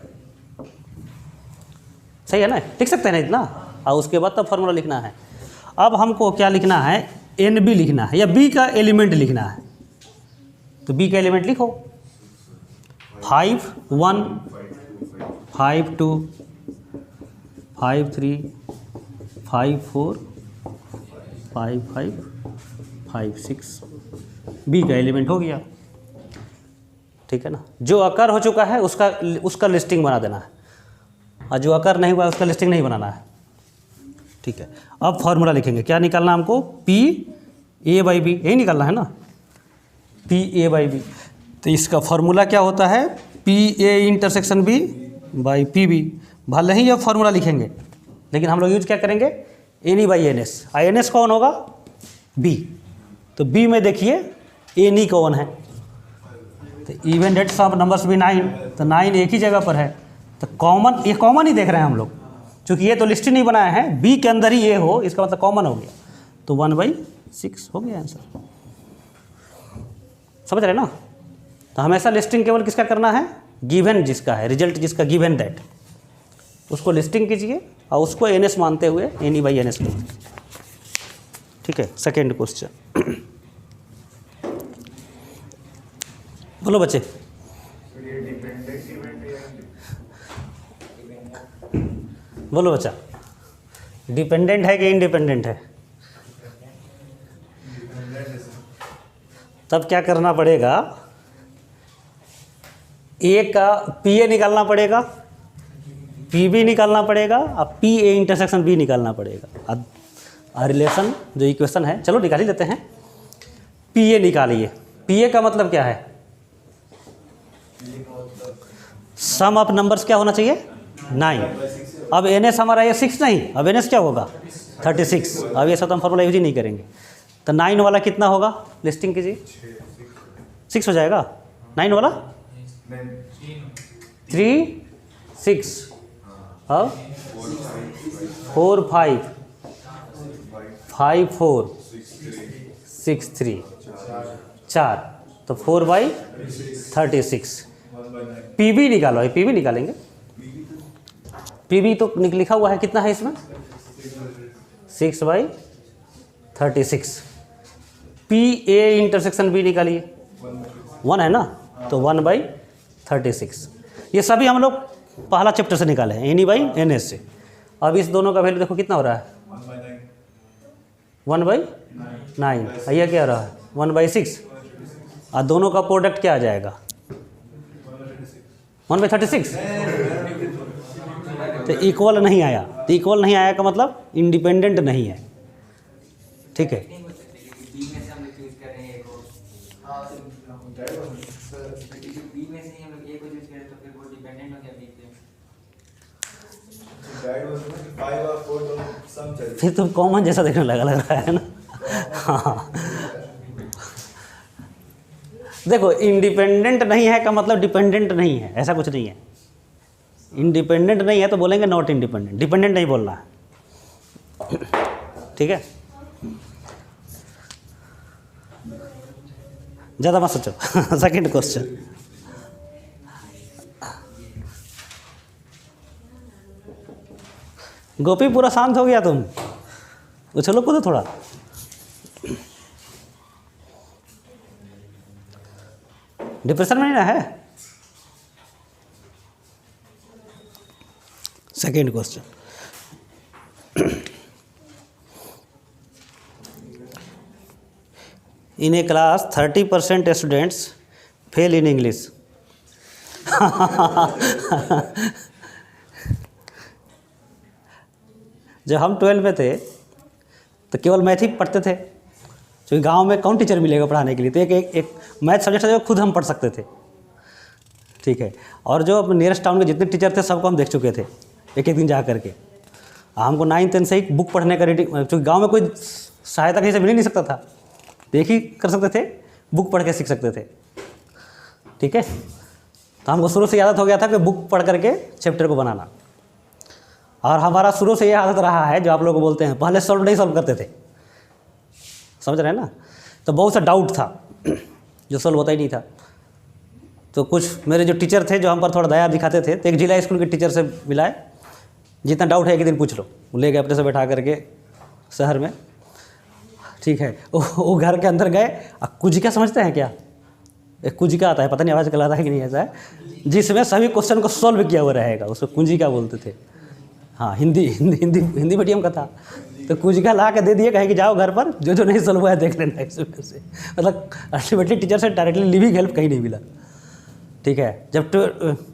सही है ना, लिख सकते हैं ना इतना, और उसके बाद तब फॉर्मूला लिखना है। अब हमको क्या लिखना है, एन बी लिखना है या बी का एलिमेंट लिखना है, तो बी का एलिमेंट लिखो 5 1 5 2 5 3 5 4 5 5 5 6, बी का एलिमेंट हो गया। ठीक है ना। जो अकर हो चुका है उसका लिस्टिंग बना देना है, और जो अकर नहीं हुआ उसका लिस्टिंग नहीं बनाना है, ठीक है। अब फॉर्मूला लिखेंगे, क्या निकालना हमको, पी ए बाई बी, यही निकालना है ना, पी ए बाई बी। तो इसका फॉर्मूला क्या होता है, P A intersection B by P B. भले ही अब फॉर्मूला लिखेंगे, लेकिन हम लोग यूज क्या करेंगे, n E by n S. N S कौन होगा, बी। तो बी में देखिए एन ई कौन है, तो इवन डेट्स ऑफ नंबर्स भी 9, तो 9 एक ही जगह पर है, तो कॉमन, ये कॉमन ही देख रहे हैं हम लोग, क्योंकि ये तो लिस्ट ही नहीं बनाया है, बी के अंदर ही ये हो, इसका मतलब कॉमन हो गया, तो 1/6 हो गया आंसर। समझ रहे ना। तो हमेशा लिस्टिंग केवल किसका करना है, गिवन जिसका है, रिजल्ट जिसका गिवन दैट, उसको लिस्टिंग कीजिए और उसको एन एस मानते हुए n E by n S लीजिए, ठीक है। सेकेंड क्वेश्चन बोलो बच्चे, बोलो बच्चा, डिपेंडेंट है कि इंडिपेंडेंट है। तब क्या करना पड़ेगा, ए का पी ए निकालना पड़ेगा, पी बी निकालना पड़ेगा, और पी ए इंटरसेक्शन बी निकालना पड़ेगा। रिलेशन जो इक्वेशन है, चलो निकाल ही लेते हैं। पी ए निकालिए, पी ए का मतलब क्या है, सम ऑफ नंबर्स क्या होना चाहिए, 9। अब एन एस हमारा ये 6 नहीं, अब एन एस क्या होगा, 36। अब ये सब तो हम फॉर्मूला यूज ही नहीं करेंगे, तो 9 वाला कितना होगा, लिस्टिंग कीजिए, 6 हो जाएगा। 9 वाला 3 6 और 4 5 5 4 6 3 4, तो 4/36। पी बी निकालो, पी बी निकालेंगे। पी बी तो लिखा हुआ है, कितना है इसमें, 6/36। पी ए इंटरसेक्शन बी निकालिए, 1 है ना, तो 1/36। ये सभी हम लोग पहला चैप्टर से निकाले हैं, n E by n S से। अब इस दोनों का वैल्यू देखो कितना हो रहा है, 1/9। यह क्या हो रहा है, 1/6, और दोनों का प्रोडक्ट क्या आ जाएगा, 1/36। तो इक्वल नहीं आया, तो इक्वल नहीं आया का मतलब इंडिपेंडेंट नहीं है, ठीक है। फिर तुम कॉमन जैसा देखने लग रहा है ना। हाँ देखो, इंडिपेंडेंट नहीं है का मतलब डिपेंडेंट नहीं है, ऐसा कुछ नहीं है। इंडिपेंडेंट नहीं है तो बोलेंगे नॉट इंडिपेंडेंट, डिपेंडेंट नहीं बोलना है, ठीक है। ज़्यादा मत सोचो। सेकंड क्वेश्चन, गोपी पूरा शांत हो गया तुम, उछलो कूदो थोड़ा। डिप्रेशन में नहीं ना है। Second question, in a class 30% students fail in English. जब हम 12 में थे तो केवल मैथ ही पढ़ते थे, क्योंकि गांव में कौन टीचर मिलेगा पढ़ाने के लिए, तो एक मैथ सब्जेक्ट जो खुद हम पढ़ सकते थे, ठीक है। और जो नियरेस्ट टाउन के जितने टीचर थे सबको हम देख चुके थे एक दिन जा करके। हमको 9th 10th से ही बुक पढ़ने का रीडिंग, क्योंकि गांव में कोई सहायता कहीं से मिल ही नहीं सकता था, तो एक ही कर सकते थे, बुक पढ़ के सीख सकते थे, ठीक है। तो हमको शुरू से आदत हो गया था कि बुक पढ़ करके चैप्टर को बनाना, और हमारा शुरू से ये आदत रहा है जो आप लोग बोलते हैं, पहले सॉल्व नहीं सॉल्व करते थे, समझ रहे हैं ना। तो बहुत सा डाउट था जो सॉल्व होता ही नहीं था। तो कुछ मेरे जो टीचर थे जो हम पर थोड़ा दया दिखाते थे, तो एक जिला स्कूल के टीचर से मिलाए, जितना डाउट है एक दिन पूछ लो, ले गए अपने से बैठा करके शहर में, ठीक है। वो घर के अंदर गए, कुजिका समझते हैं क्या, एक कुजिका आता है, पता नहीं आवाज़ कहलाता है कि नहीं, ऐसा है जिसमें सभी क्वेश्चन को सॉल्व किया हुआ रहेगा, उसको कुंजिका बोलते थे। हाँ, हिंदी मीडियम का था, तो कुजिका ला के दे दिए, कहे कि जाओ घर पर जो नहीं सॉल्व हुआ है देख लेना इसमें से। मतलब अल्टीमेटली टीचर से डायरेक्टली लिविंग हेल्प कहीं नहीं मिला, ठीक है। जब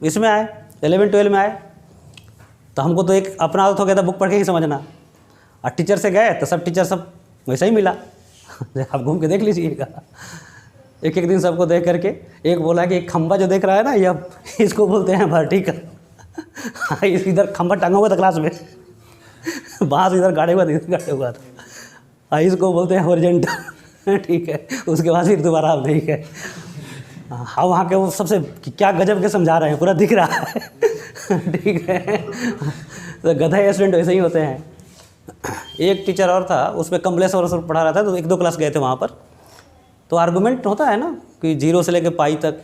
इसमें आए 11-12 में आए तो हमको तो एक अपना आदत हो गया था बुक पढ़ के ही समझना, और टीचर से गए तो सब टीचर सब वैसा ही मिला। आप घूम के देख लीजिएगा, एक एक दिन सबको देख करके एक बोला कि एक खंबा जो देख रहा है ना, ये इसको बोलते हैं वर्टिकल। इधर खंबा टांगा हुआ था क्लास में, बाँस इधर गाड़े हुआ था, इसको बोलते हैं हॉरिजॉन्टल। ठीक है, उसके बाद फिर दोबारा आप नहीं है। हाँ, वहाँ के वो सबसे क्या गजब के समझा रहे हैं, पूरा दिख रहा है। ठीक है, तो गधा स्टूडेंट वैसे ही होते हैं। एक टीचर और था, उसमें कमलेश और पढ़ा रहा था, तो 1-2 क्लास गए थे वहाँ पर। तो आर्गूमेंट होता है ना कि 0 से लेकर पाई तक,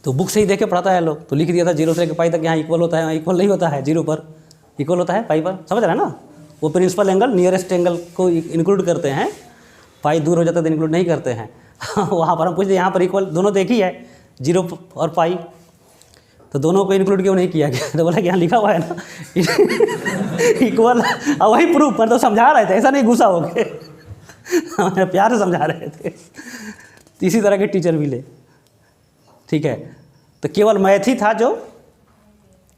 तो बुक से ही देख के पढ़ाता है लोग, तो लिख दिया था 0 से लेकर पाई तक यहाँ इक्वल होता है, यहाँ इक्वल नहीं होता है, 0 पर इक्वल होता है पाई पर, समझ रहे हैं ना। वो प्रिंसिपल एंगल नियरेस्ट एंगल को इंक्लूड करते हैं, पाई दूर हो जाता है तो इंक्लूड नहीं करते हैं। वहाँ पर हम पूछते यहाँ पर इक्वल दोनों तो एक ही है, 0 और पाई, तो दोनों को इंक्लूड क्यों नहीं किया गया? तो बोला कि यहाँ लिखा हुआ है ना इक्वल, और वही प्रूफ पर तो समझा रहे थे, ऐसा नहीं गुस्सा हो गए, प्यार से समझा रहे थे। इसी तरह के टीचर मिले। ठीक है, तो केवल मैथ ही था जो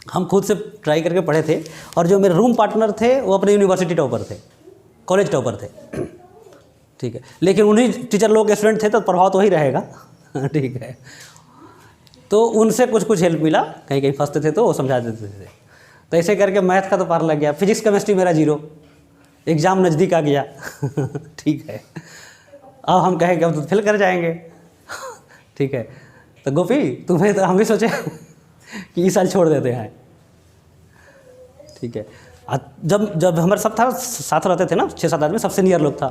हम खुद से ट्राई करके पढ़े थे, और जो मेरे रूम पार्टनर थे वो अपने यूनिवर्सिटी टॉपर थे, कॉलेज टॉपर थे। ठीक है, लेकिन उन्हीं टीचर लोग के स्टूडेंट थे तो प्रभाव तो वही रहेगा। ठीक है, तो उनसे कुछ हेल्प मिला, कहीं कहीं फंसते थे तो वो समझा देते थे। तो ऐसे करके मैथ का तो पार लग गया। फिजिक्स केमिस्ट्री मेरा 0, एग्ज़ाम नज़दीक आ गया। ठीक है, अब हम कहें कि हम तो फेल कर जाएंगे। ठीक है, तो गोपी तुम्हें तो हम भी सोचे कि इस साल छोड़ देते हैं। ठीक है, जब हमारे साथ रहते थे ना 6-7 आदमी, सबसे सीनियर लोग था,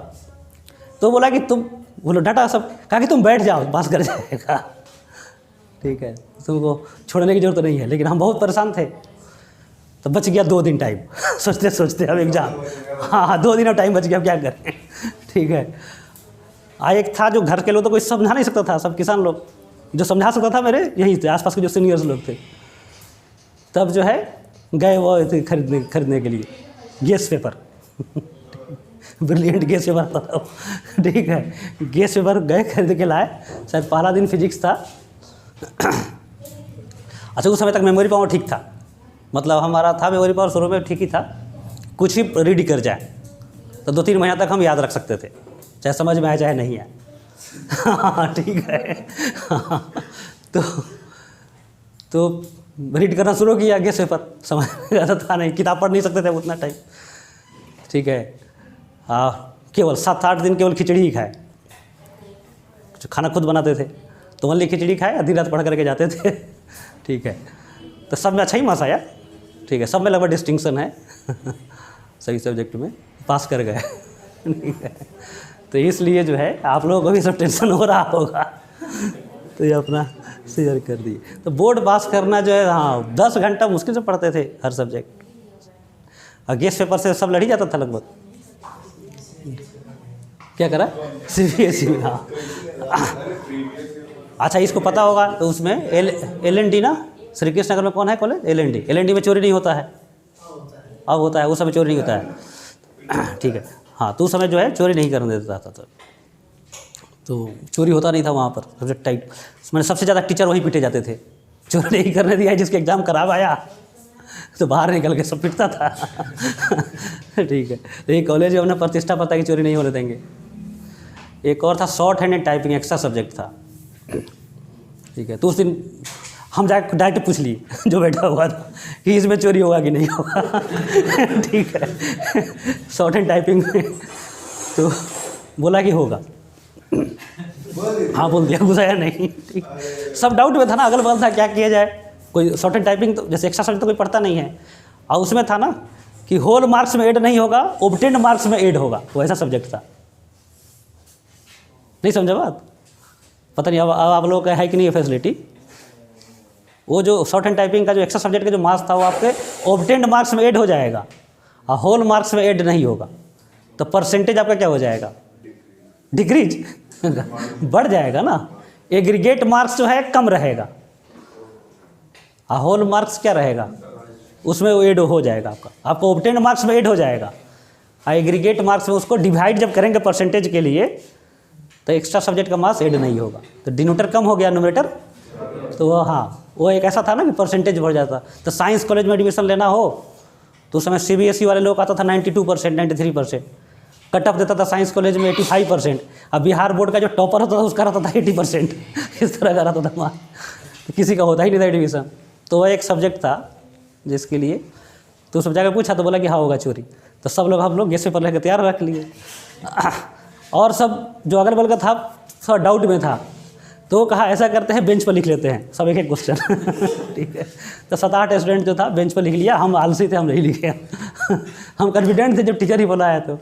तो बोला कि तुम बोलो डाटा सब, कहा कि तुम बैठ जाओ, पास कर जाएगा। ठीक है, तुमको छोड़ने की जरूरत नहीं है। लेकिन हम बहुत परेशान थे, तो बच गया 2 दिन टाइम। सोचते सोचते अब एग्ज़ाम, हाँ 2 दिन अब टाइम बच गया, अब क्या करें। ठीक है, एक था जो घर के लोग तो कोई समझा नहीं सकता था, सब किसान लोग, जो समझा सकता था मेरे यही थे आसपास के जो सीनियर्स लोग थे। तब जो है गए वो खरीदने के लिए gas paper. Brilliant gas paper था। ठीक है, गैस पेपर गए खरीद के लाए। शायद पहला दिन फिजिक्स था। अच्छा, उस समय तक मेमोरी पावर ठीक था, मतलब हमारा था मेमोरी पावर शुरू में ठीक ही था, कुछ ही रीड कर जाए तो 2-3 महीना तक हम याद रख सकते थे, चाहे समझ में आए चाहे नहीं आए। ठीक है, तो रीड करना शुरू किया गैस पेपर, समझ में आता था नहीं, किताब पढ़ नहीं सकते थे उतना टाइम। ठीक है, केवल 7-8 दिन केवल खिचड़ी ही खाए, खाना खुद बनाते थे, तो ओनली खिचड़ी खाए, आधी रात पढ़ करके जाते थे। ठीक है, तो सब में अच्छा ही मार्क्स आया। ठीक है, सब में लगभग डिस्टिंक्शन है। सही सब्जेक्ट में पास कर गए। ठीक है, तो इसलिए जो है आप लोगों को भी सब टेंशन हो रहा होगा, तो ये अपना शेयर कर दिए। तो बोर्ड पास करना जो है, हाँ 10 घंटा मुश्किल से पढ़ते थे हर सब्जेक्ट, और गेस्ट पेपर से सब लड़ ही जाता था लगभग। क्या करा CBSE में, हाँ। अच्छा, इसको पता होगा, तो उसमें LND ना, श्री कृष्ण नगर में कौन है कॉलेज? LND में चोरी नहीं होता है, अब होता है, उस समय चोरी नहीं होता है। ठीक है, हाँ, तो उस समय जो है चोरी नहीं करने देता था, तो चोरी होता नहीं था वहाँ पर सब्जेक्ट टाइप। मैंने सबसे ज़्यादा टीचर वही पीटे जाते थे, चोरी नहीं करने दिया, जिसके एग्ज़ाम खराब आया तो बाहर निकल के सब पिटता था। ठीक है, तो ये कॉलेज में अपना प्रतिष्ठा पता कि चोरी नहीं होने देंगे। एक और था short hand and typing, extra subject था। ठीक है, तो उस दिन हम जाके डायरेक्ट पूछ लिए जो बैठा हुआ था कि इसमें चोरी होगा कि नहीं होगा। ठीक है, शॉर्ट हैंड टाइपिंग में, तो बोला कि होगा। हाँ बोल दिया, घुसाया नहीं। ठीक, सब डाउट में था ना, अगल बगल था क्या किया जाए। कोई शॉर्ट हैंड टाइपिंग तो जैसे एक्स्ट्रा सब्जेक्ट तो कोई पढ़ता नहीं है, और उसमें था ना कि होल मार्क्स में ऐड नहीं होगा, ऑब्टेन्ड मार्क्स में ऐड होगा, वो ऐसा सब्जेक्ट था। नहीं समझा बात? पता नहीं अब आप लोगों का है कि नहीं है फैसिलिटी। वो जो शॉर्ट हैंड टाइपिंग का जो एक्स्ट्रा सब्जेक्ट का जो मार्क्स था, वो आपके ऑब्टेन्ड मार्क्स में ऐड हो जाएगा, और होल मार्क्स में ऐड नहीं होगा, तो परसेंटेज आपका क्या हो जाएगा? डिक्रीज बढ़ जाएगा ना। एग्रीगेट मार्क्स जो है कम रहेगा, और होल मार्क्स क्या रहेगा, उसमें वो ऐड हो जाएगा आपका ऑब्टेन्ड मार्क्स में ऐड हो जाएगा। और एग्रीगेट मार्क्स में उसको डिवाइड जब करेंगे परसेंटेज के लिए, तो एक्स्ट्रा सब्जेक्ट का मार्क्स ऐड नहीं होगा, तो डिनोटर कम हो गया, न्यूमरेटर तो वो हाँ, वो एक ऐसा था ना कि परसेंटेज बढ़ जाता। तो साइंस कॉलेज में एडमिशन लेना हो तो उस समय CBSE वाले लोग आता था 92%, 93%। कट ऑफ देता था साइंस कॉलेज में 85%। अब बिहार बोर्ड का जो टॉपर होता था उसका रहता था 80%। इस तरह का रहता था वहाँ, तो किसी का होता ही नहीं था एडमिशन। तो वह एक सब्जेक्ट था जिसके लिए, तो सब जाकर पूछा तो बोला कि हाँ होगा चोरी। तो सब लोग हम लोग गेस पेपर लेकर तैयार रख लिए। और सब जो अगल बगल का था थोड़ा डाउट में था, तो कहा ऐसा करते हैं बेंच पर लिख लेते हैं सब एक एक क्वेश्चन। ठीक है, तो 7-8 स्टूडेंट जो था बेंच पर लिख लिया। हम आलसी थे, हम नहीं लिखे। हम कॉन्फिडेंट थे जब टीचर ही बोला है तो।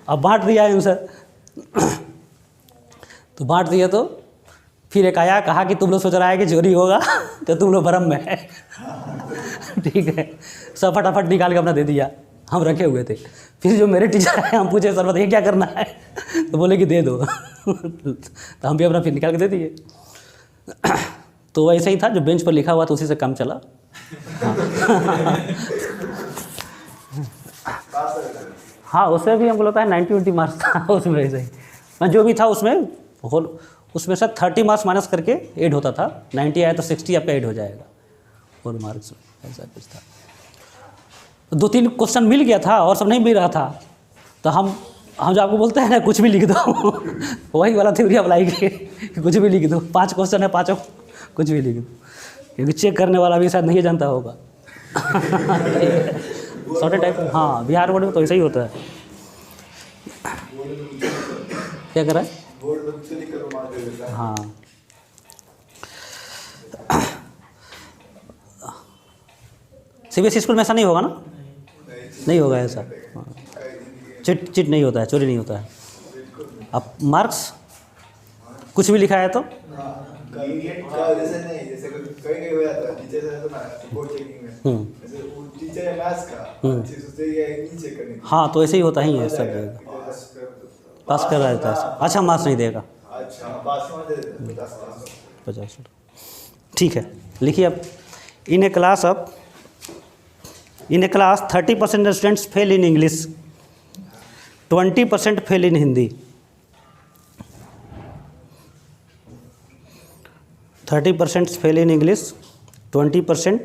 अब बांट दिया आंसर। तो बांट दिया तो फिर एक आया, कहा कि तुम लोग सोच रहा है कि चोरी होगा तो तुम लोग भ्रम में है। ठीक है, सब फटाफट निकाल के अपना दे दिया, हम रखे हुए थे। फिर जो मेरे टीचर आए, हम पूछे सर बताइए क्या करना है, तो बोले कि दे दो। तो हम भी अपना फिर निकाल के दे दिए। तो वैसे ही था, जो बेंच पर लिखा हुआ था उसी से काम चला। हाँ, उसमें भी हमको लगता है 90-20 मार्क्स था उसमें। वैसे ही जो भी था उसमें होल, उसमें से 30 मार्क्स माइनस करके ऐड होता था। 90 आया तो 60 आपका ऐड हो जाएगा होल मार्क्स में, ऐसा कुछ था। 2-3 क्वेश्चन मिल गया था और सब नहीं मिल रहा था, तो हम जो आपको बोलते हैं ना कुछ भी लिख दो, वही वाला थ्योरी अप्लाई किए कि कुछ भी लिख दो। 5 क्वेश्चन है, 5 कुछ भी लिख दो, क्योंकि चेक करने वाला भी शायद नहीं जानता होगा। सॉर्टेड टाइप, हाँ बिहार बोर्ड में तो ऐसा ही होता है। क्या कर रहा है? हाँ, CBSE स्कूल में ऐसा नहीं होगा ना? नहीं होगा ऐसा। हाँ, चिट नहीं होता है, चोरी नहीं होता है। अब मार्क्स कुछ भी लिखा है तो हाँ, तो ऐसे ही होता ही है सब जगह। पास कर रहा है, अच्छा मार्क्स नहीं देगा। 50। ठीक है, लिखिए अब। In a class 30% students fail in English, 20% fail in Hindi. 30% fail in English, 20%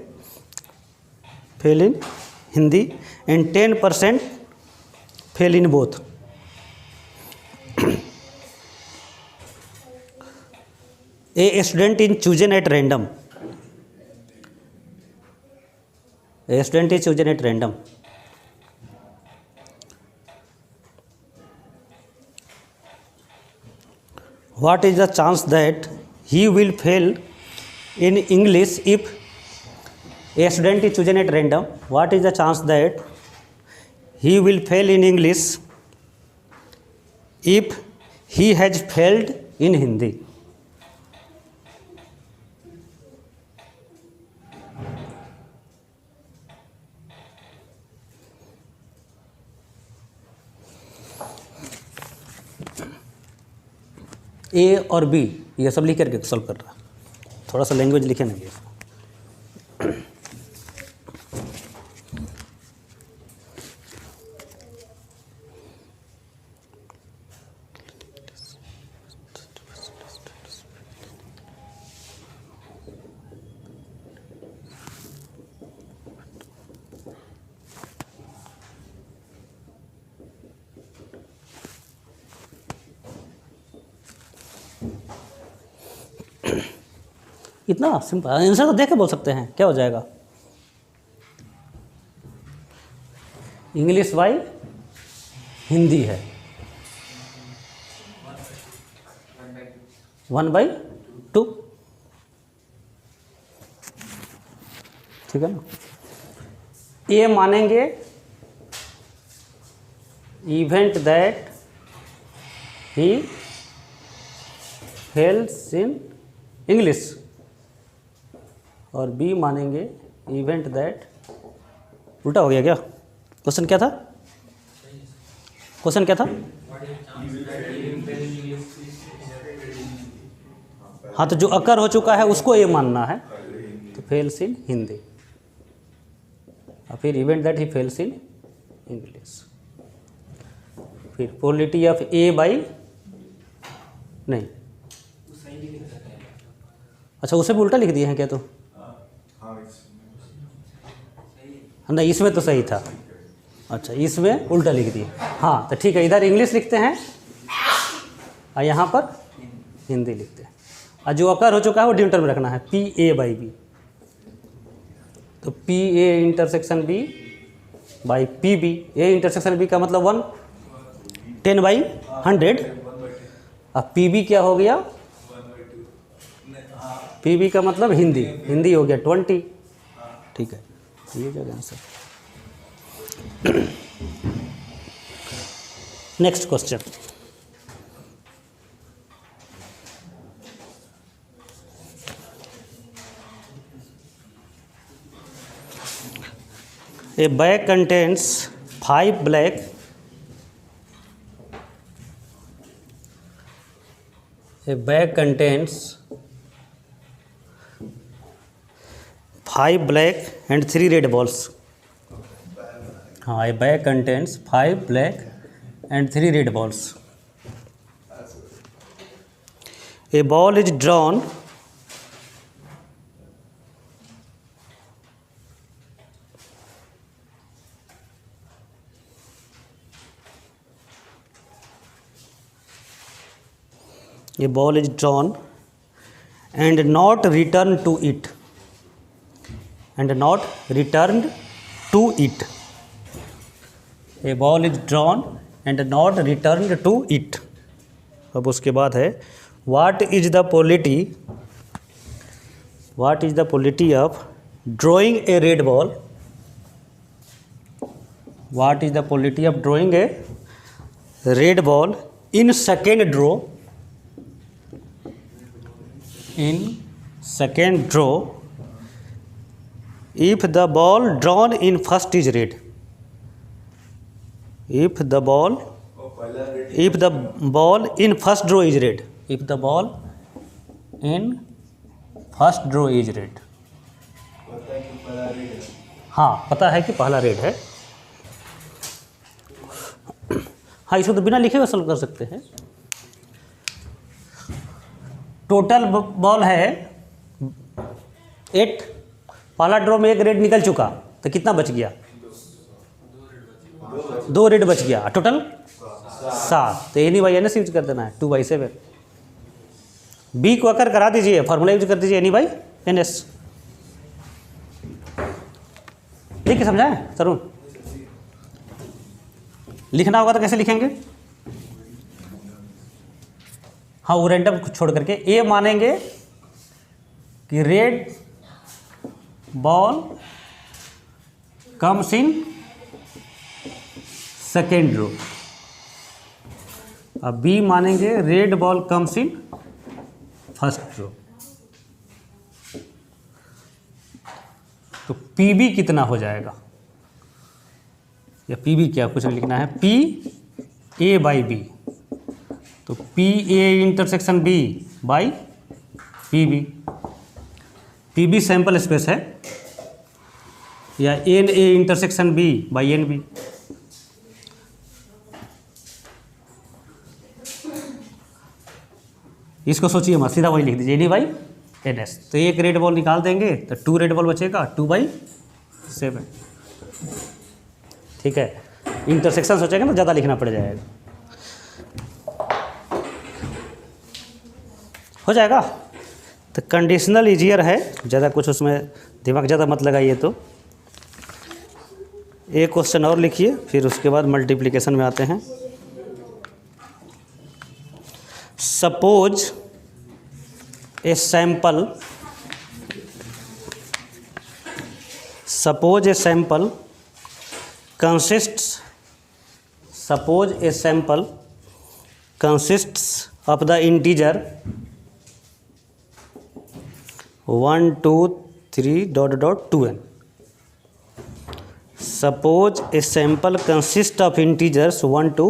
fail in Hindi and 10% fail in both. A student is chosen at random. A student is chosen at random. What is the chance that he will fail in English if a student is chosen at random? What is the chance that he will fail in English if he has failed in Hindi? A और B ये सब लिख करके सॉल्व कर रहा। थोड़ा सा लैंग्वेज लिखे ना ये। इतना सिंपल आंसर तो देख के बोल सकते हैं, क्या हो जाएगा? इंग्लिश बाई हिंदी है 1/2। ठीक है ना? ये मानेंगे event that he fails in English, और बी मानेंगे इवेंट दैट, उल्टा हो गया क्या? क्वेश्चन क्या था? क्वेश्चन क्या था? हाँ, तो जो अकर हो चुका है उसको ये मानना है, तो फेल्स इन हिंदी, और फिर event that he fails in English. फिर प्रोबेबिलिटी ऑफ ए बाई नहीं, अच्छा, उसे भी उल्टा लिख दिए हैं क्या? तो नहीं, इसमें तो सही था। अच्छा, इसमें उल्टा लिख दिए। हाँ तो ठीक है, इधर इंग्लिश लिखते हैं और यहाँ पर हिंदी लिखते हैं। और जो अकर हो चुका है वो डिनोमिनेटर में रखना है, PA/B। तो PA intersection B by PB। A intersection B का मतलब 1 10/100। अब PB क्या हो गया? PB का मतलब हिंदी हो गया 20। ठीक है, ये क्या answer. Next question. A bag contains 5 black and 3 red balls. हाँ, a bag contains 5 black and 3 red balls. A ball is drawn and not returned to it. A ball is drawn and not returned to it. अब उसके बाद है what is the polity of drawing a red ball? What is the polity of drawing a red ball in second draw? In second draw, if the ball drawn in first is red. If the ball in first draw is red. If the ball in first draw is red. हाँ, पता है कि पहला रेड है। हाँ, इसको तो बिना लिखे हुए सॉल्व कर सकते हैं। टोटल बॉल है 8, पहला ड्रॉ में 1 रेड निकल चुका, तो कितना बच गया? 2 रेड बच गया, टोटल 7। तो NE/NS यूज कर देना है 2/7। B को अकर करा दीजिए, फार्मूला यूज कर दीजिए NE/NS। लिख के समझाएं तरुण? लिखना होगा तो कैसे लिखेंगे? हाँ, वो रैंडम छोड़ करके A मानेंगे कि red ball comes in second row. अब B मानेंगे red ball comes in first row. तो PB कितना हो जाएगा? या PB क्या कुछ लिखना है, PA/B। तो PA intersection B by PB। PB sample space है, या NA intersection B by NB। इसको सोचिए मत, सीधा वही लिख दीजिए NE/NS। तो 1 रेड बॉल निकाल देंगे तो 2 रेड बॉल बचेगा, 2/7। ठीक है, इंटरसेक्शन सोचेंगे तो ज़्यादा लिखना पड़ जाएगा। हो जाएगा। तो कंडीशनल ईजियर है, ज़्यादा कुछ उसमें दिमाग ज़्यादा मत लगाइए। तो एक क्वेश्चन और लिखिए, फिर उसके बाद मल्टीप्लिकेशन में आते हैं। Suppose a sample consists of the integer 1 2 3 ... 2n. Suppose a sample consists of integers 1 to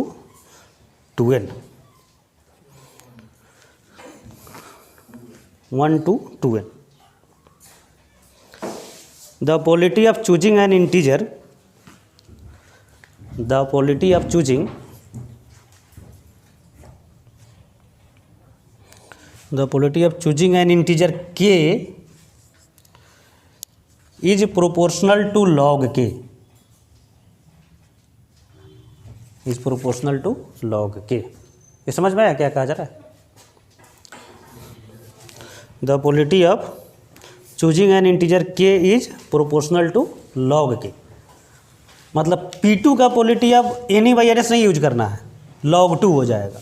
2n. 1 to 2n. The polity of choosing an integer, the polity of choosing the polity of choosing N integer के इज प्रोपोर्शनल टू लॉग के, इज प्रोपोर्शनल टू लॉग के। ये समझ में आया क्या कहा जा रहा है? The polity of choosing N integer के इज प्रोपोर्शनल टू लॉग के, मतलब P2 का पॉलिटी अब एनी बाई एन एस नहीं यूज करना है, log 2 हो जाएगा।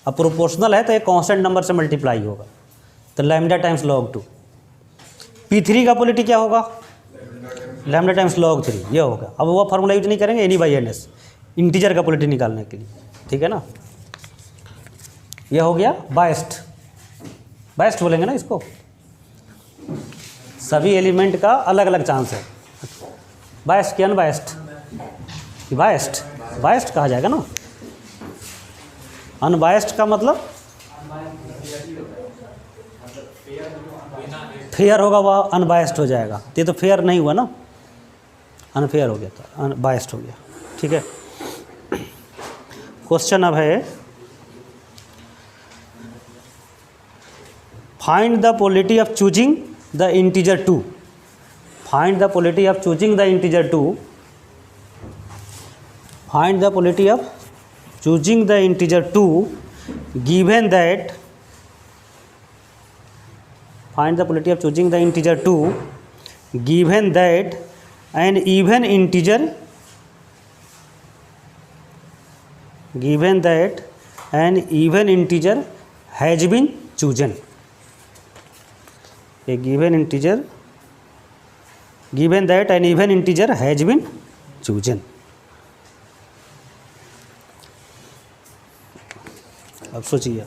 अब प्रोपोर्शनल है तो एक कांस्टेंट नंबर से मल्टीप्लाई होगा, तो लैम्डा टाइम्स log 2। P3 का पॉलिटी क्या होगा? लैम्डा टाइम्स log 3, ये होगा। अब वो फार्मूला यूज नहीं करेंगे any by n s integer का पॉलिटी निकालने के लिए, ठीक है ना। यह हो गया बायस्ड, बायस्ड बोलेंगे ना इसको, सभी एलिमेंट का अलग अलग चांस है। बायस्ड कि अनबायस्ड? बायस्ड, बायस्ड कहा जाएगा ना। अनबायस्ड का मतलब फेयर होगा, वह अनबायस्ड हो जाएगा। ये तो फेयर नहीं हुआ ना, अनफेयर हो गया था, अनबायस्ड हो गया, ठीक है। क्वेश्चन अब है find the polity of choosing the integer 2। Find the polity of choosing the integer 2। Find the polity of choosing the integer 2 given that, find the polity of choosing the integer 2 given that an even integer, given that an even integer has been chosen। a given integer, given that an even integer has been chosen। अब सोचिए,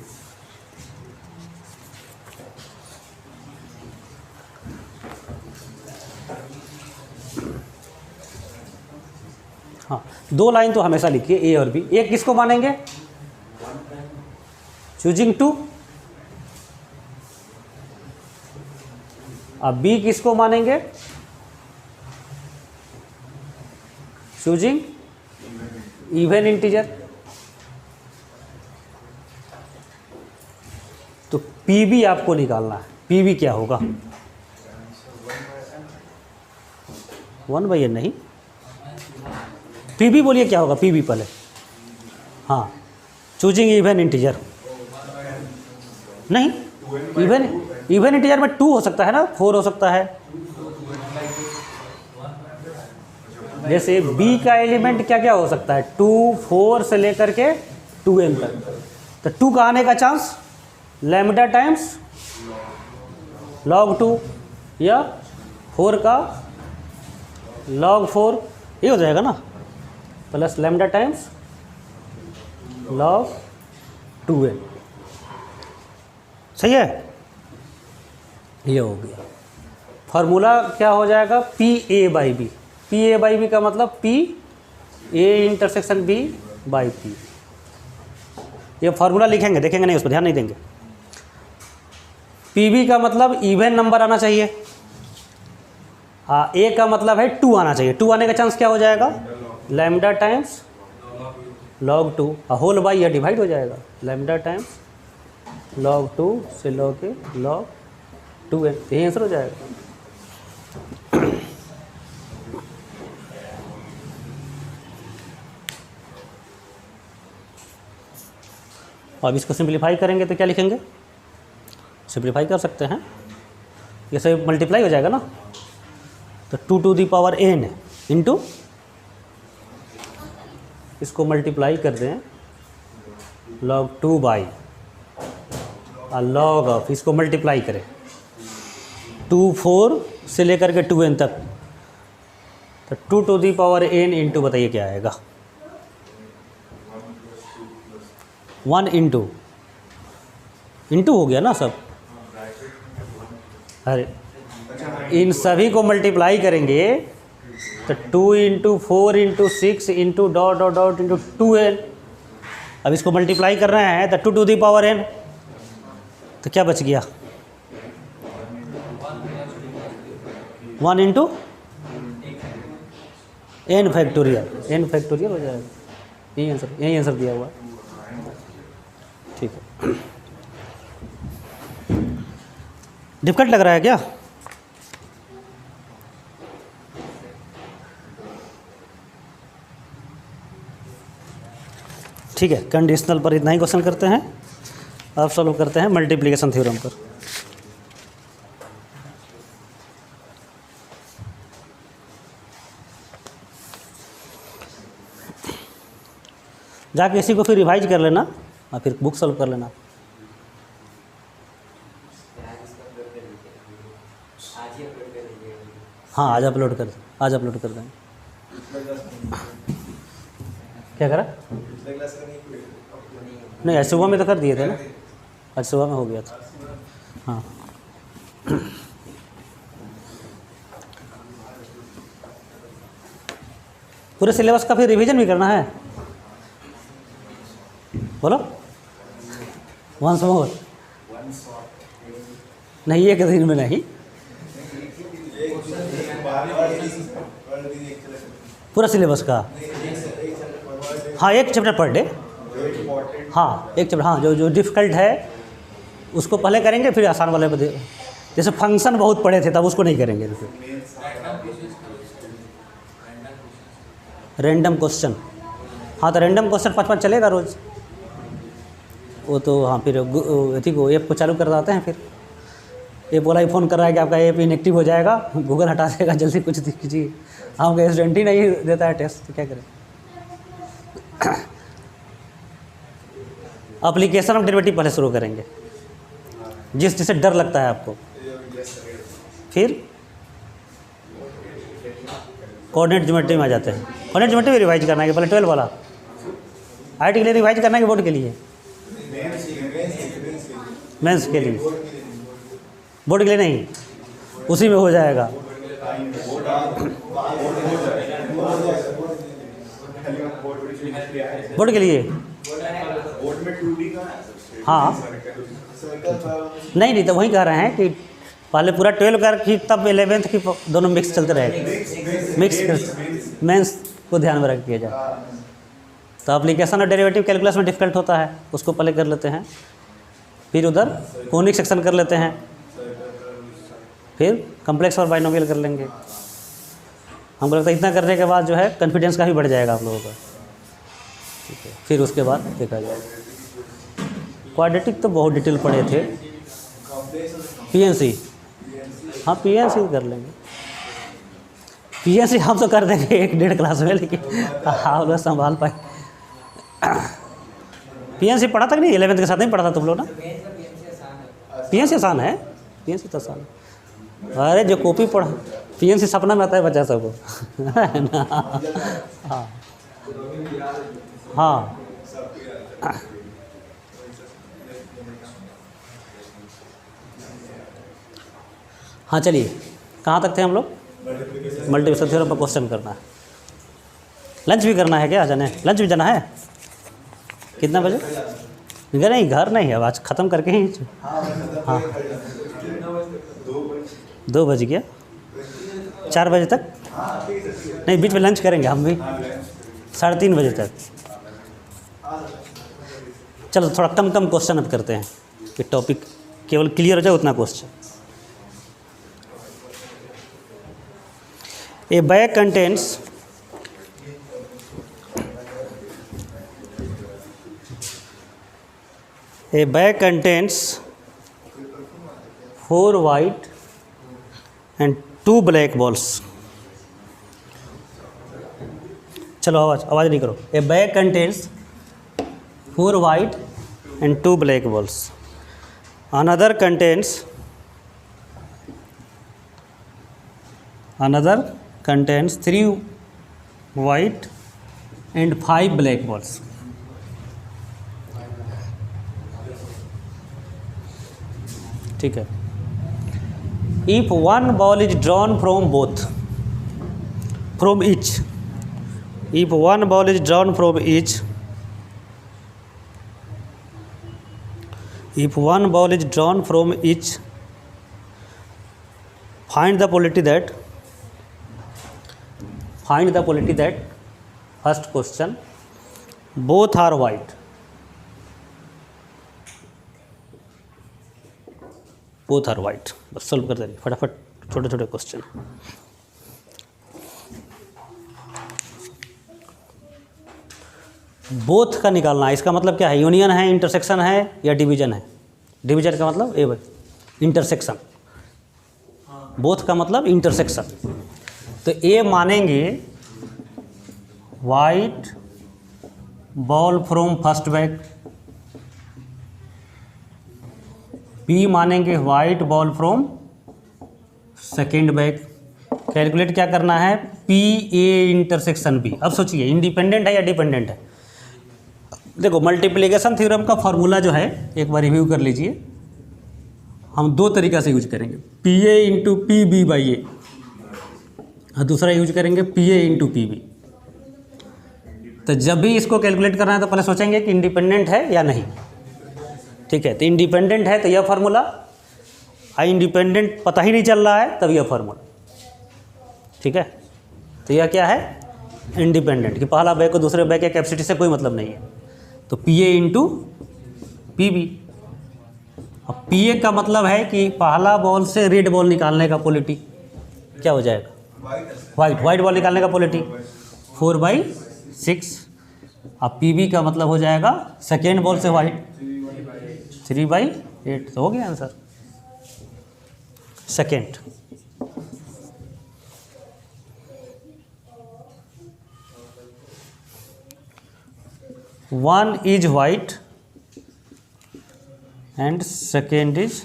हाँ, दो लाइन तो हमेशा लिखिए ए और बी। एक किसको मानेंगे? चूजिंग 2। अब बी किसको मानेंगे? Choosing even integer. तो पी बी आपको निकालना है। पी बी क्या होगा? 1/n नहीं, पी बी बोलिए क्या होगा? पी बी पहले, हाँ, चूजिंग इवन इंटीजर नहीं, इवन इंटीजर में 2 हो सकता है ना, 4 हो सकता है। जैसे बी का एलिमेंट क्या क्या हो सकता है? 2, 4 से लेकर के 2n तक। तो 2 का आने का चांस लैम्डा टाइम्स log 2 या 4 का log 4, ये हो जाएगा ना, plus lambda times log 2n। सही है, ये हो गया। फार्मूला क्या हो जाएगा? P A by B. P A by B का मतलब P A intersection B by P. ये फार्मूला लिखेंगे, देखेंगे नहीं, उस पर ध्यान नहीं देंगे। पी बी का मतलब इवन नंबर आना चाहिए, ए का मतलब है 2 आना चाहिए। 2 आने का चांस क्या हो जाएगा? Lambda times log 2 whole by, यह डिवाइड हो जाएगा, लैम्डा टाइम्स log 2 से log log 2n, यही आंसर हो जाएगा। अब इसको सिंप्लीफाई करेंगे तो क्या लिखेंगे? सिंप्लीफाई कर सकते हैं, ये सब मल्टीप्लाई हो जाएगा ना, तो 2 to the power n into, इसको मल्टीप्लाई कर दें log 2 बाई log ऑफ, इसको मल्टीप्लाई करें 2, 4 से लेकर के 2n तक, तो 2 to the power n into, बताइए क्या आएगा? 1 इंटू हो गया ना सब। अरे इन सभी को मल्टीप्लाई करेंगे तो 2 into 4 into 6 into dot dot dot into 2n। अब इसको मल्टीप्लाई कर रहे हैं तो 2 to the power n, तो क्या बच गया? 1 into n factorial, n factorial हो जाएगा। यही आंसर दिया हुआ है, ठीक है। डिफिकल्ट लग रहा है क्या? ठीक है, कंडीशनल पर इतना ही क्वेश्चन करते हैं। अब सॉल्व करते हैं मल्टीप्लिकेशन थ्योरम पर। जाके इसी को फिर रिवाइज कर लेना और फिर बुक सॉल्व कर लेना। हाँ, आज अपलोड कर देंगे। क्या करा? नहीं, आज सुबह में तो कर दिए थे ना, आज सुबह में हो गया था। हाँ, पूरे सिलेबस का फिर रिवीजन भी करना है। बोलो, वंस मोर। नहीं, एक दिन में नहीं, पूरा सिलेबस का। हाँ, एक चैप्टर पर डे। हाँ, एक चैप्टर। हाँ, जो डिफ़िकल्ट है उसको पहले करेंगे, फिर आसान वाले पे जैसे फंक्शन बहुत पढ़े थे तब उसको नहीं करेंगे। रैंडम क्वेश्चन, हाँ तो रैंडम क्वेश्चन 5-5 चलेगा रोज़। वो तो हाँ, फिर अथी को ऐप को चालू कर देते हैं। फिर ऐप वाला ही फ़ोन कर रहा है कि आपका ऐप इनएक्टिव हो जाएगा, गूगल हटा देगा, जल्दी कुछ कीजिए। हम स्टूडेंट ही नहीं देता है टेस्ट, तो क्या करें। एप्लीकेशन ऑफ डेरिवेटिव पहले शुरू करेंगे, जिससे डर लगता है आपको। फिर कोऑर्डिनेट ज्योमेट्री में आ जाते हैं। कोऑर्डिनेट ज्योमेट्री भी रिवाइज करना है, पहले 12 वाला आईटी के लिए रिवाइज करना है कि बोर्ड के लिए? मेंस के लिए, बोर्ड के लिए नहीं, उसी में हो जाएगा। बोर्ड के लिए हाँ, नहीं तो वही कह रहे हैं कि पहले पूरा 12 कर फिर तब 11th की दोनों मिक्स चलते रहेगा। मिक्स मेंस को ध्यान में रख किया जाए। तो एप्लीकेशन और डेरिवेटिव कैलकुलस में डिफिकल्ट होता है, उसको पहले कर लेते हैं। फिर उधर कोनिक सेक्शन कर लेते हैं, फिर कम्प्लेक्स और बाइनोमियल कर लेंगे। हमको लगता है इतना करने के बाद जो है कॉन्फिडेंस का भी बढ़ जाएगा आप लोगों का। ठीक है, फिर उसके बाद देखा जाएगा। क्वाड्रेटिक तो बहुत डिटेल पढ़े थे। पीएनसी, हाँ पीएनसी कर लेंगे। पीएनसी हम तो कर देंगे 1-1.5 क्लास में, लेकिन आप लोग संभाल पाए। पीएनसी पढ़ा था कि नहीं? 11th के साथ नहीं पढ़ा था तुम लोग ना? पीएनसी आसान है, पीएनसी तो आसान है। अरे जो कॉपी पढ़ा, पीएनसी सपना में आता है बच्चा सबको। हाँ हाँ, हाँ चलिए, कहाँ तक थे हम लोग? मल्टीप्लिकेशन थ्योरम पर क्वेश्चन करना है। लंच भी करना है क्या? जाने लंच भी जाना है? कितना बजे? नहीं, घर नहीं है, आज ख़त्म करके ही। हाँ, 2 बज गया, 4 बजे तक नहीं, बीच में लंच करेंगे हम भी 3:30 बजे तक। चलो थोड़ा कम क्वेश्चन अब करते हैं कि टॉपिक केवल क्लियर हो जाए उतना question. A bag contents A bag contains 4 white and 2 black balls. चलो आवाज़ नहीं करो। A bag contains 4 white and 2 black balls. Another contains 3 white and 5 black balls. ठीक है। If one ball is drawn from each, if one ball is drawn from each, find the probability that first question, both are white. Both are white. बस सॉल्व कर देंगे फटाफट छोटे छोटे क्वेश्चन। बोथ का निकालना है, इसका मतलब क्या है? यूनियन है, इंटरसेक्शन है या डिवीजन है? डिवीजन का मतलब ए भाई इंटरसेक्शन, बोथ का मतलब इंटरसेक्शन। तो ए मानेंगे white ball from first bag, B मानेंगे white ball from second bag. Calculate क्या करना है? P A intersection B. अब सोचिए इंडिपेंडेंट है या डिपेंडेंट है? देखो मल्टीप्लिकेशन थ्योरम का फॉर्मूला जो है एक बार रिव्यू कर लीजिए। हम दो तरीक़ा से यूज करेंगे, P A into P B by A, और दूसरा यूज करेंगे P A into P B. तो जब भी इसको कैलकुलेट करना है तो पहले सोचेंगे कि इंडिपेंडेंट है या नहीं। ठीक है, तो इंडिपेंडेंट है तो यह फार्मूला, और इंडिपेंडेंट पता ही नहीं चल रहा है तब यह फार्मूला। ठीक है, तो यह क्या है? इंडिपेंडेंट, कि पहला बैग को दूसरे बैग के कैपेसिटी से कोई मतलब नहीं है। तो P A into P B. अब पी ए का मतलब है कि पहला बॉल से रेड बॉल निकालने का पॉलिटी क्या हो जाएगा? वाइट बॉल निकालने का पॉलिटी 4/6। अब पी बी का मतलब हो जाएगा सेकेंड बॉल से वाइट 3/8। तो हो गया answer second. One is white and second is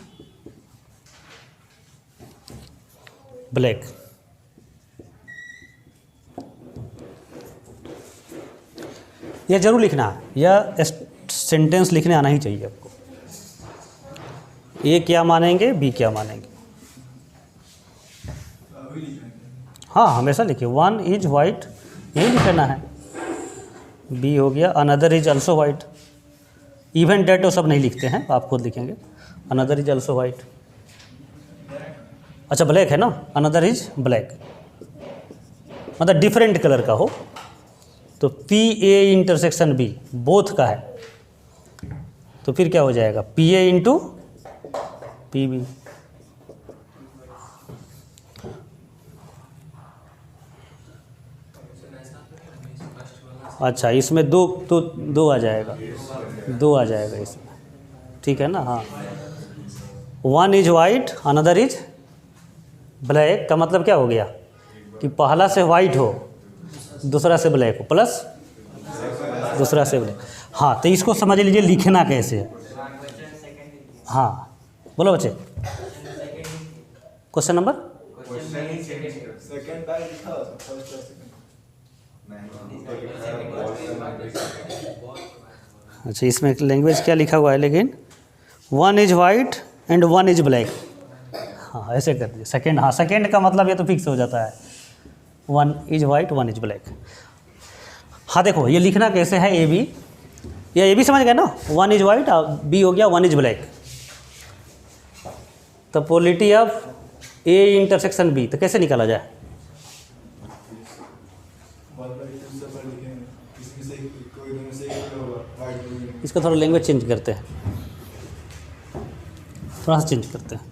black. यह जरूर लिखना है, यह सेंटेंस लिखने आना ही चाहिए आपको। ए क्या मानेंगे, बी क्या मानेंगे? हाँ हमेशा लिखिए वन इज वाइट, यही लिखना है। बी हो गया another is also white. Even that वो सब नहीं लिखते हैं, आप खुद लिखेंगे अनदर इज ऑल्सो वाइट। अच्छा ब्लैक है ना, अनदर इज ब्लैक, मतलब डिफरेंट कलर का हो। तो P A intersection B both का है, तो फिर क्या हो जाएगा? P A into P B. अच्छा इसमें दो आ जाएगा, दो आ जाएगा इसमें। ठीक है ना, हाँ। One is white another is black का मतलब क्या हो गया? कि पहला से वाइट हो दूसरा से ब्लैक हो, प्लस दूसरा से ब्लैक। हाँ तो इसको समझ लीजिए लिखना कैसे है। हाँ बोलो बच्चे, क्वेश्चन नंबर अच्छा इसमें लैंग्वेज क्या लिखा हुआ है, लेकिन one is white and one is black. हाँ ऐसे कर दीजिए सेकेंड। हाँ सेकेंड का मतलब ये तो फिक्स हो जाता है, one is white one is black. हाँ देखो ये लिखना कैसे है, ए बी, ये भी समझ गए ना? वन इज वाइट, बी हो गया वन इज ब्लैक। तो probability of A intersection B तो कैसे निकाला जाए? इसका थोड़ा लैंग्वेज चेंज करते हैं, थोड़ा सा चेंज करते हैं।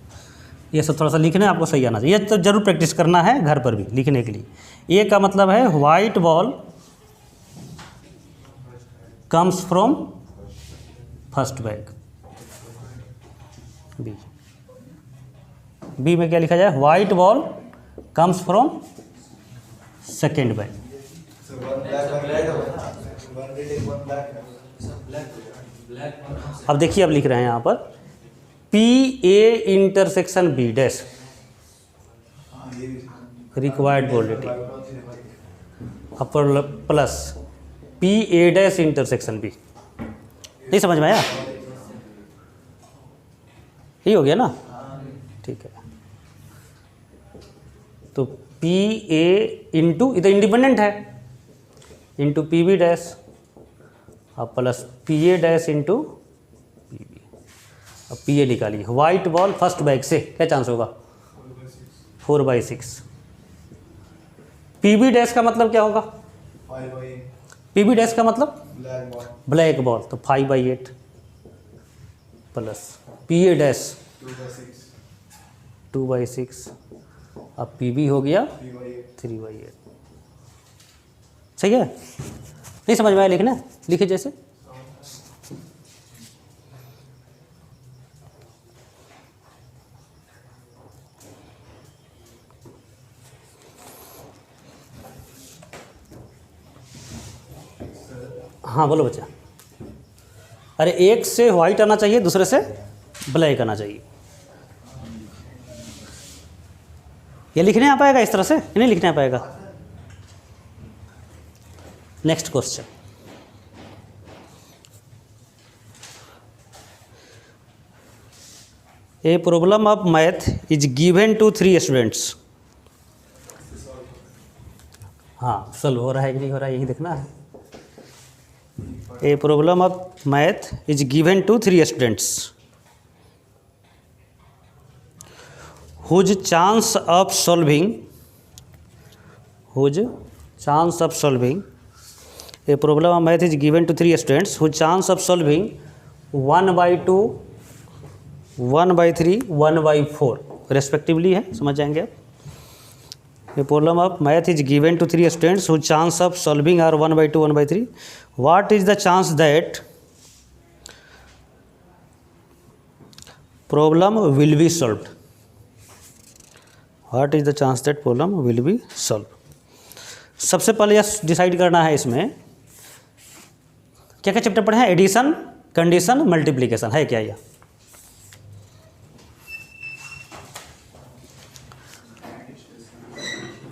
ये सब थोड़ा सा लिखना आपको सही आना चाहिए, ये तो जरूर प्रैक्टिस करना है घर पर भी लिखने के लिए। ए का मतलब है white ball comes from first bag. B में क्या लिखा जाए? White ball comes from second bag. अब देखिए अब लिख रहे हैं यहाँ पर P A intersection B dash required quality upper plus P A dash intersection B. नहीं समझ में आया? यही हो गया ना? ठीक है, तो पी ए इंटू इधर इंडिपेंडेंट है इंटू पी बी डैश और plus P A dash into P B. अब पी ए निकालिए, वाइट बॉल फर्स्ट बैग से क्या चांस होगा? 4/6। पी बी डैश का मतलब क्या होगा? पी बी डैश का मतलब ब्लैक बॉल, तो 5/8 प्लस पी ए डैश 2/6, अब PB हो गया 3/8। सही है? नहीं समझ में आया लिखना? लिखे जैसे हाँ बोलो बच्चा। अरे एक से वाइट आना चाहिए, दूसरे से ब्लैक आना चाहिए। ये लिखने आ पाएगा इस तरह से? नहीं लिखने आ पाएगा। Next question, a problem of math is given to 3 students. हाँ सॉल्व हो रहा है कि नहीं हो रहा है यही देखना है। A problem of math is given to 3 students whose chance of solving a problem of math is given to 3 students whose chance of solving 1/2, 1/3, 1/4 respectively है। समझ जाएंगे आप। A problem of math is given to 3 students whose chance of solving are 1/2, 1/3. What is the chance that problem will be solved? What is the chance that problem will be solved? सबसे पहले यह डिसाइड करना है इसमें क्या क्या चैप्टर पढ़े हैं। एडिशन, कंडीशन, मल्टीप्लिकेशन है क्या यह?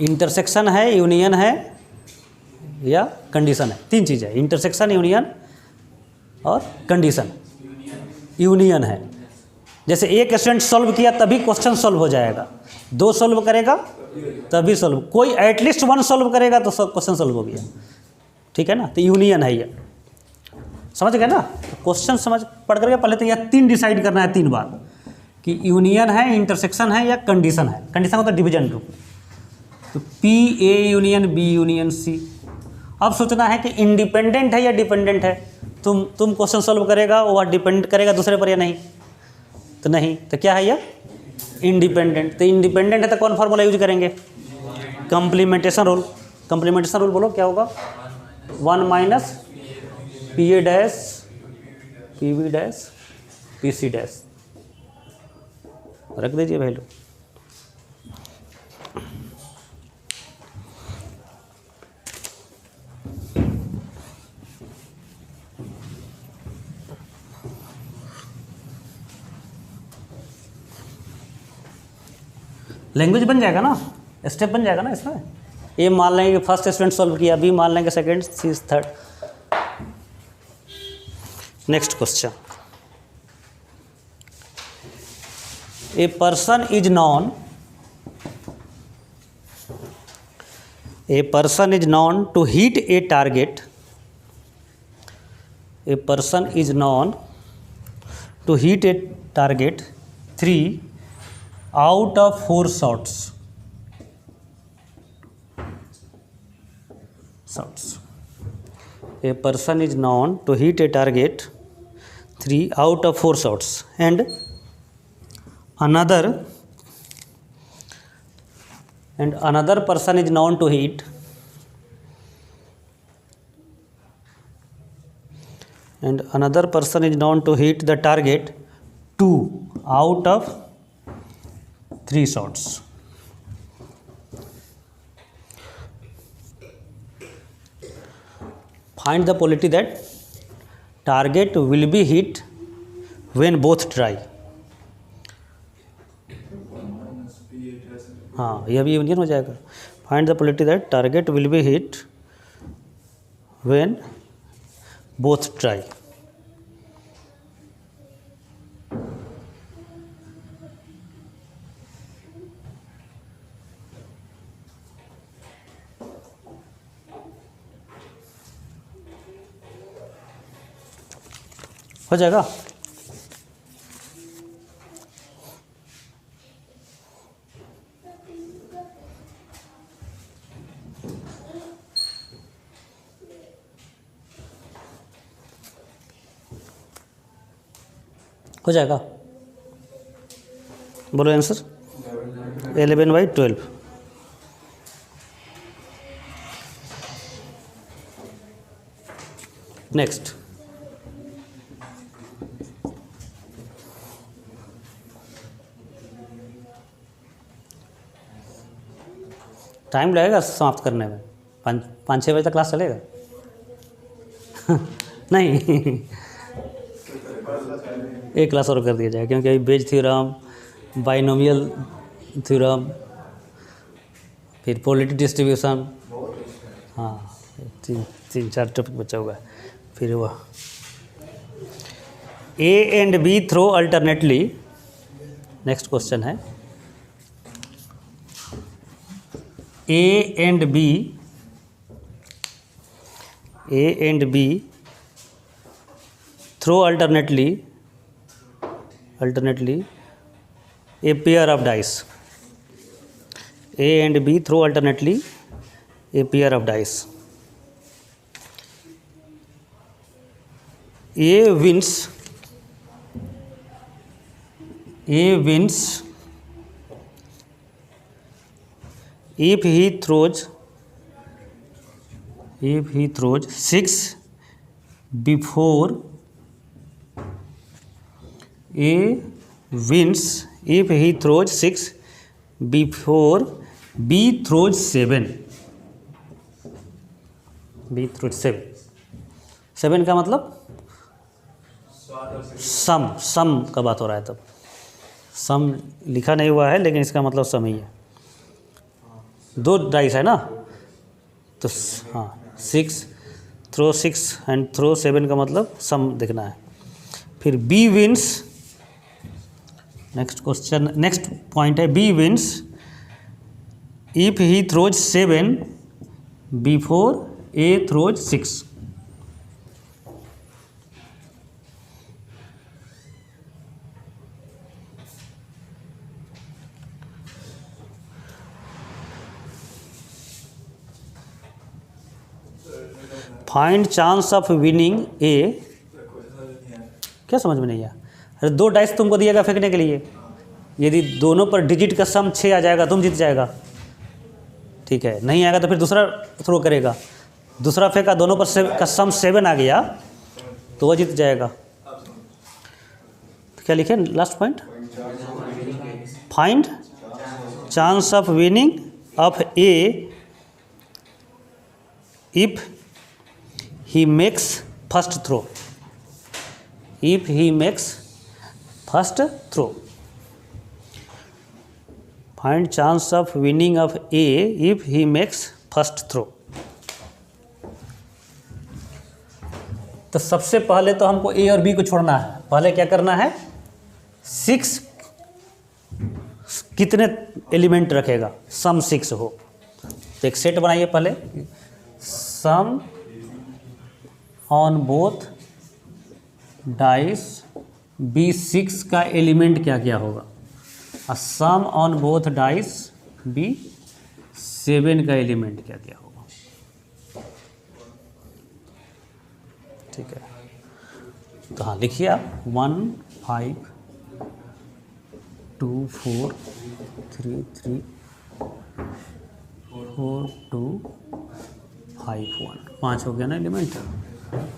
इंटरसेक्शन है, यूनियन है या कंडीशन है? 3 चीज़ है, इंटरसेक्शन, यूनियन और कंडीशन। यूनियन है, जैसे एक स्टूडेंट सॉल्व किया तभी क्वेश्चन सॉल्व हो जाएगा, 2 सॉल्व करेगा तभी सॉल्व, कोई एटलीस्ट 1 सॉल्व करेगा तो क्वेश्चन सॉल्व हो गया। ठीक है ना? तो यूनियन है ये, समझ गए ना? क्वेश्चन समझ पढ़ करके पहले तो यह 3 डिसाइड करना है 3 बार कि यूनियन है, इंटरसेक्शन है या कंडीशन है। कंडीशन होता है डिवीजन रूप। तो P A union B union C। अब सोचना है कि इंडिपेंडेंट है या डिपेंडेंट है। तुम क्वेश्चन सॉल्व करेगा, वह डिपेंड करेगा दूसरे पर या नहीं? तो नहीं, तो क्या है यह? इंडिपेंडेंट। तो इंडिपेंडेंट है तो कौन फार्मूला यूज करेंगे? Complementation rule. कंप्लीमेंटेशन रूल बोलो क्या होगा? 1 - PA dash PB dash PC dash. रख दीजिए वैल्यू। लैंग्वेज बन जाएगा ना, स्टेप बन जाएगा ना इसमें। ए मान लेंगे कि फर्स्ट स्टूडेंट सॉल्व किया, बी मान लेंगे second, C third. Next question, a person is known to hit a target. A person is known to hit a target 3 out of 4 shots. A person is known to hit a target 3 out of 4 shots, and another person is known to hit the target 2 out of 3 shots. Find the probability that target will be hit when both try. हाँ, यह भी यूनियन हो जाएगा। Find the probability that target will be hit when both try. हो जाएगा? हो जाएगा? बोलो आंसर। 11/12। नेक्स्ट, टाइम लगेगा समाप्त करने में, 5-6 बजे तक क्लास चलेगा। नहीं, एक क्लास और कर दिया जाए, क्योंकि अभी बेज थ्योरम, बाइनोमियल थ्योरम, फिर पॉलिटी डिस्ट्रीब्यूशन, हाँ 3-4 टॉपिक बचा हुआ है। फिर वह A and B throw alternately, next question है A and B throw alternately a pair of dice. A and B throw alternately a pair of dice. A wins if he throws 6 before A wins if he throws 6 before B throws 7. B throws 7. 7 का मतलब सम का बात हो रहा है। तब सम लिखा नहीं हुआ है, लेकिन इसका मतलब सम ही है। 2 डाइस है ना, तो हाँ 6 थ्रो 6 एंड थ्रो 7 का मतलब सम देखना है। फिर B विन्स, नेक्स्ट पॉइंट है B wins if he throws 7 before A throws 6। Find chance of winning A, क्या समझ में नहीं आया? अरे 2 डाइस तुमको दिएगा फेंकने के लिए, यदि दोनों पर डिजिट का सम 6 आ जाएगा तुम जीत जाएगा, ठीक है। नहीं आएगा तो फिर दूसरा थ्रो करेगा, दूसरा फेंका, दोनों पर का सम 7 आ गया तो वह जीत जाएगा। तो क्या लिखे last point? Find chance of winning of A if he makes first throw. If he makes first throw, find chance of winning of A if he makes first throw. तो सबसे पहले तो हमको ए और बी को छोड़ना है। पहले क्या करना है, 6 कितने एलिमेंट रखेगा, सम 6 हो। तो एक सेट बनाइए पहले, सम ऑन बोथ डाइस B6 का एलिमेंट क्या क्या होगा, और सम ऑन बोथ डाइस B7 का एलिमेंट क्या क्या होगा, ठीक है। तो हाँ लिखिए आप 1 5 2 4 3 3 4 2 5 1, 5 हो गया ना एलिमेंट।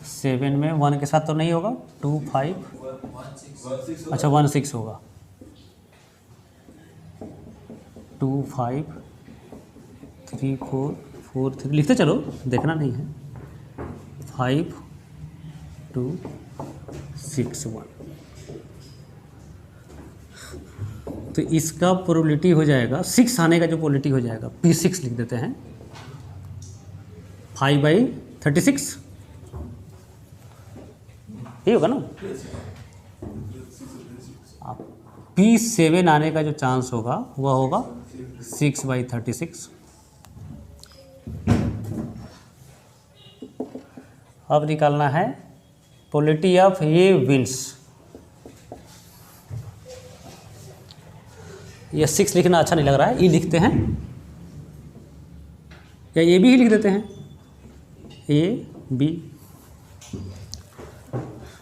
7 में 1 के साथ तो नहीं होगा, 2 5, अच्छा 1 6 होगा, 2 5 3 4 4 3, लिखते चलो, देखना नहीं है, 5 2 6 1। तो इसका प्रोबेबिलिटी हो जाएगा 6 आने का, जो प्रोबेबिलिटी हो जाएगा P6 लिख देते हैं, 5/36 ये होगा ना। आप P7 आने का जो चांस होगा वह होगा 6/36। अब निकालना है प्रोबेबिलिटी ऑफ ए विंस। ये 6 लिखना अच्छा नहीं लग रहा है, ई लिखते हैं या ए बी ही लिख देते हैं, ए बी।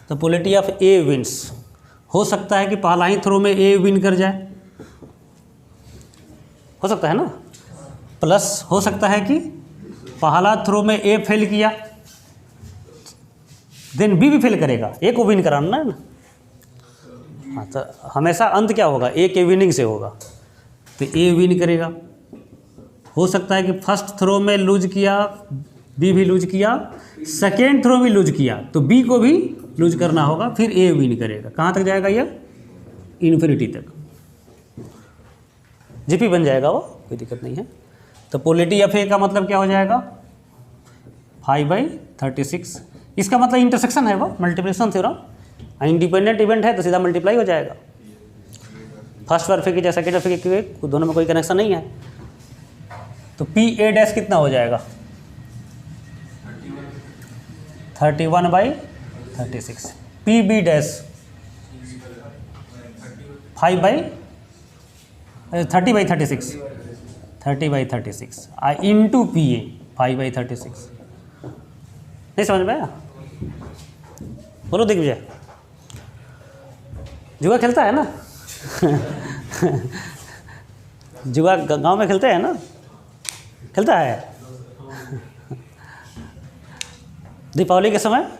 तो प्रोबेबिलिटी ऑफ ए विंस, हो सकता है कि पहला ही थ्रो में ए विन कर जाए, हो सकता है ना। प्लस हो सकता है कि पहला थ्रो में ए फेल किया, देन बी भी फेल करेगा, ए को विन कराना है ना। हाँ, तो हमेशा अंत क्या होगा, ए के विनिंग से होगा, तो ए विन करेगा। हो सकता है कि फर्स्ट थ्रो में लूज किया, बी भी लूज किया, सेकेंड थ्रो भी लूज किया, तो बी को भी लूज करना होगा, फिर ए विन करेगा। कहाँ तक जाएगा ये, इन्फिनिटी तक जीपी बन जाएगा वो, कोई दिक्कत नहीं है। तो पोलिटी एफ ए का मतलब क्या हो जाएगा, 5/36। इसका मतलब इंटरसेक्शन है वो, मल्टीप्लिकेशन थ्योरम। इंडिपेंडेंट इवेंट है तो सीधा मल्टीप्लाई हो जाएगा। फर्स्ट वर्फिक या सेकेंड वर्फिक दोनों में कोई कनेक्शन नहीं है। तो पी ए डैश कितना हो जाएगा, 31/36। P B dash 30/36 into P A 5/36। नहीं समझ में आया, बोलो दिग्विजय। जुआ खेलता है ना जुआ गांव में खेलते हैं ना, खेलता है। दीपावली के समय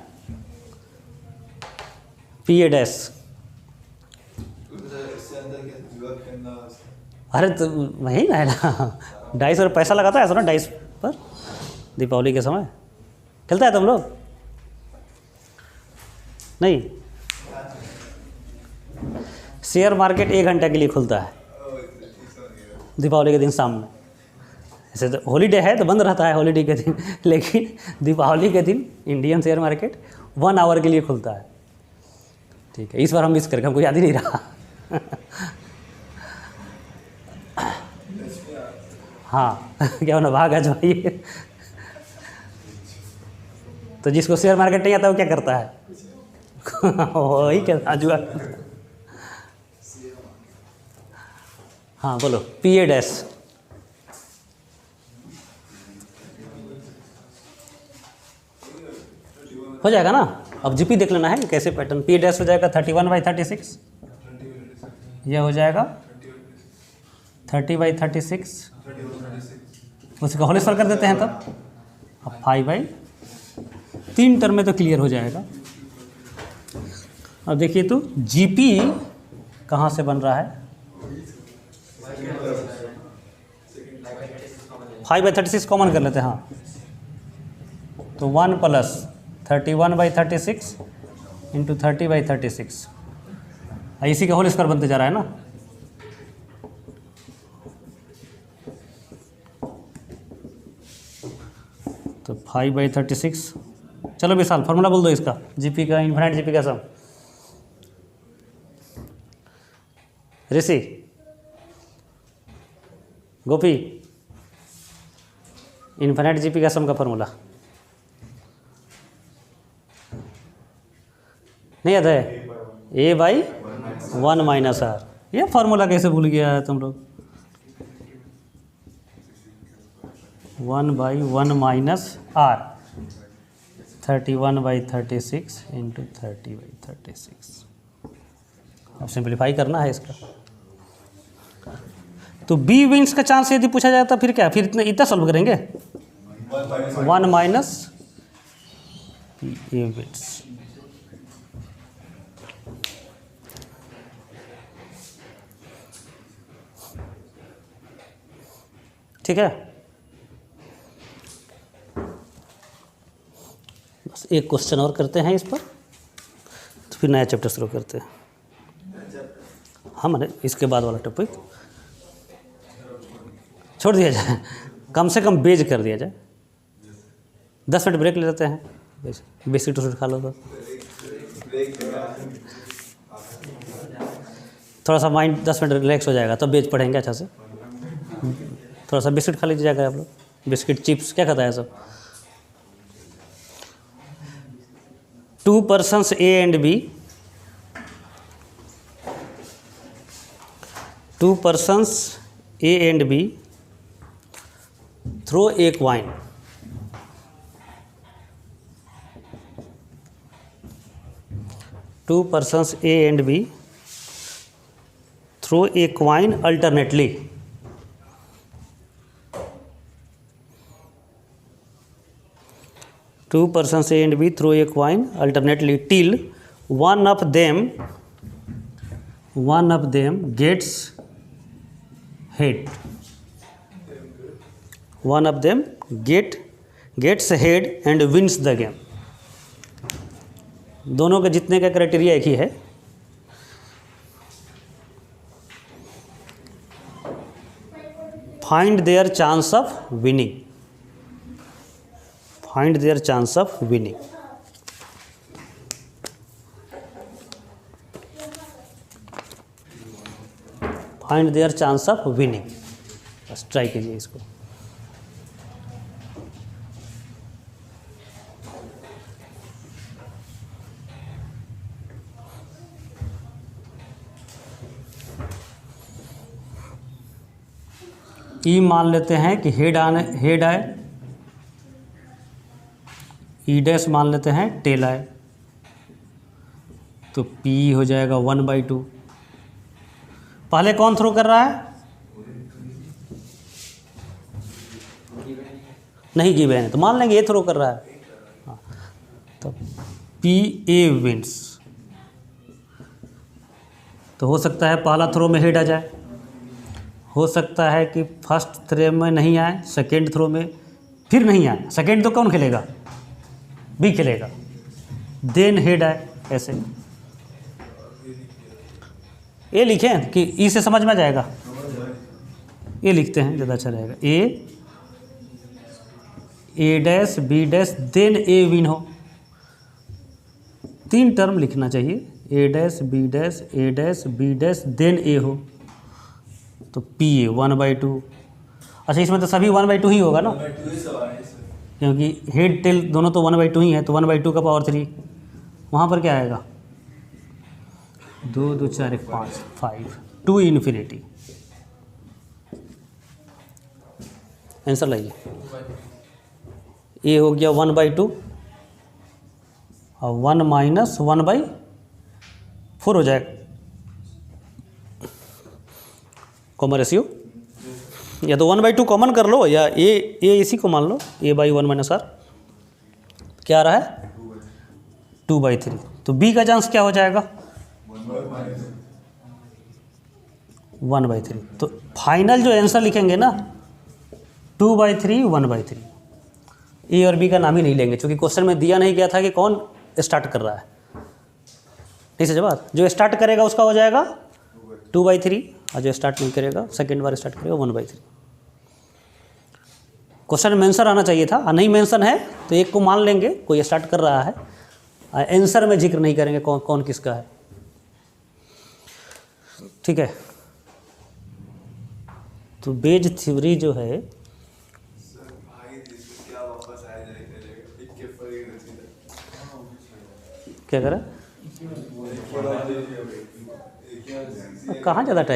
पी ए डैश, अरे तो वही ना है ना, डाइस और पैसा लगाता है ऐसा ना, डाइस पर दीपावली के समय खेलता है तुम लोग नहीं। शेयर मार्केट 1 घंटे के लिए खुलता है दीपावली के दिन शाम में। ऐसे तो हॉलीडे है तो बंद रहता है हॉलीडे के दिन, लेकिन दीपावली के दिन इंडियन शेयर मार्केट 1 आवर के लिए खुलता है। ठीक है, इस बार हम मिस करके, हमको याद ही नहीं रहा हाँ क्या होना, भाग आज भाई। तो जिसको शेयर मार्केट नहीं आता वो क्या करता है वही क्या जुआ। हाँ बोलो, पी ए डैश हो जाएगा ना। अब जीपी देख लेना है कैसे पैटर्न। पी ए डैश हो जाएगा 31/36, यह हो जाएगा 30/36, उसका होल स्क्वायर कर देते हैं तब। अब 5/3 टर्म में तो क्लियर हो जाएगा। अब देखिए तो जीपी कहाँ से बन रहा है, 5/36 कॉमन कर लेते हैं। हाँ, तो 1 + 31/36 इंटू 30/36, इसी का होल स्क्वायर बनते जा रहा है ना। तो 5/36, चलो विशाल फार्मूला बोल दो इसका, जीपी का, इन्फिनिट जीपी का सम। ऋषि, गोपी, इन्फिनिट जीपी का सम का फार्मूला नहीं याद है, A/1 - R। ये फार्मूला कैसे भूल गया है तुम लोग, 1/1 - R, 31/36 इंटू 30/36। अब सिंप्लीफाई करना है इसका। तो बी विंस का चांस यदि पूछा जाए तो फिर क्या, फिर इतना सॉल्व करेंगे, 1 - ए विंस। ठीक है, बस एक क्वेश्चन और करते हैं इस पर, तो फिर नया चैप्टर शुरू करते हैं। हाँ मैंने इसके बाद वाला टॉपिक छोड़ दिया जाए, कम से कम बेज कर दिया जाए। 10 मिनट ब्रेक ले लेते हैं, बिस्किट उस्किट खा लो तो थोड़ा सा माइंड 10 मिनट रिलैक्स हो जाएगा, तब बेज पढ़ेंगे अच्छा से। थोड़ा सा बिस्किट खा लीजिएगा आप लोग, बिस्किट चिप्स क्या खाता है सब। 2 persons A and B, 2 persons A and B throw a coin. 2 persons A and B throw a coin alternately. 2 persons A and B throw a coin alternately till one of them gets head. One of them gets head and wins the game. दोनों के जीतने का क्राइटेरिया एक ही है. Find their chance of winning. Find their chance of winning. Find their chance of winning. बस ट्राई कीजिए इसको. ई मान लेते हैं कि हेड आए, ई डैश मान लेते हैं टेल आए, तो पी हो जाएगा 1/2. पहले कौन थ्रो कर रहा है? नहीं गिवन है तो मान लेंगे ये थ्रो कर रहा है. हाँ, तो पी ए विंस. तो हो सकता है पहला थ्रो में हेड आ जाए, हो सकता है कि फर्स्ट थ्रो में नहीं आए, सेकेंड थ्रो में फिर नहीं आए. सेकेंड तो कौन खेलेगा? बी खेलेगा. देन हेड आए. ऐसे ये लिखें कि ई से समझ में आ जाएगा. ये लिखते हैं ज़्यादा अच्छा रहेगा. ए dash B dash then a win हो. 3 टर्म लिखना चाहिए. ए डैश बी डैश ए डैश बी डैश देन ए हो, तो पी ए 1/2. अच्छा, इसमें तो सभी 1/2 ही होगा ना, क्योंकि हेड टेल दोनों तो 1/2 ही है. तो 1/2 का पावर 3 वहाँ पर क्या आएगा? 2 2 4 1 5 5 2 इन्फिनिटी. आंसर लाइए. ए हो गया 1/2 और 1 - 1/4 हो जाएगा कॉमन रेशियो. या तो 1/2 कॉमन कर लो, या ए इसी को मान लो. A/1 - R क्या आ रहा है? 2/3. तो बी का चांस क्या हो जाएगा? 1/3. तो फाइनल जो आंसर लिखेंगे ना 2/3 1/3. ए और बी का नाम ही नहीं लेंगे, क्योंकि क्वेश्चन में दिया नहीं गया था कि कौन स्टार्ट कर रहा है. नहीं समझ बात? जो स्टार्ट करेगा उसका हो जाएगा 2/3, और जो स्टार्ट नहीं करेगा, सेकेंड बार स्टार्ट करेगा 1/3. क्वेश्चन में मेंशन आना चाहिए था, नहीं मेंशन है तो एक को मान लेंगे कोई स्टार्ट कर रहा है. आंसर में जिक्र नहीं करेंगे कौन किसका है. ठीक है. तो बेज थ्योरी जो है, क्या करें, कहाँ ज़्यादा टाइम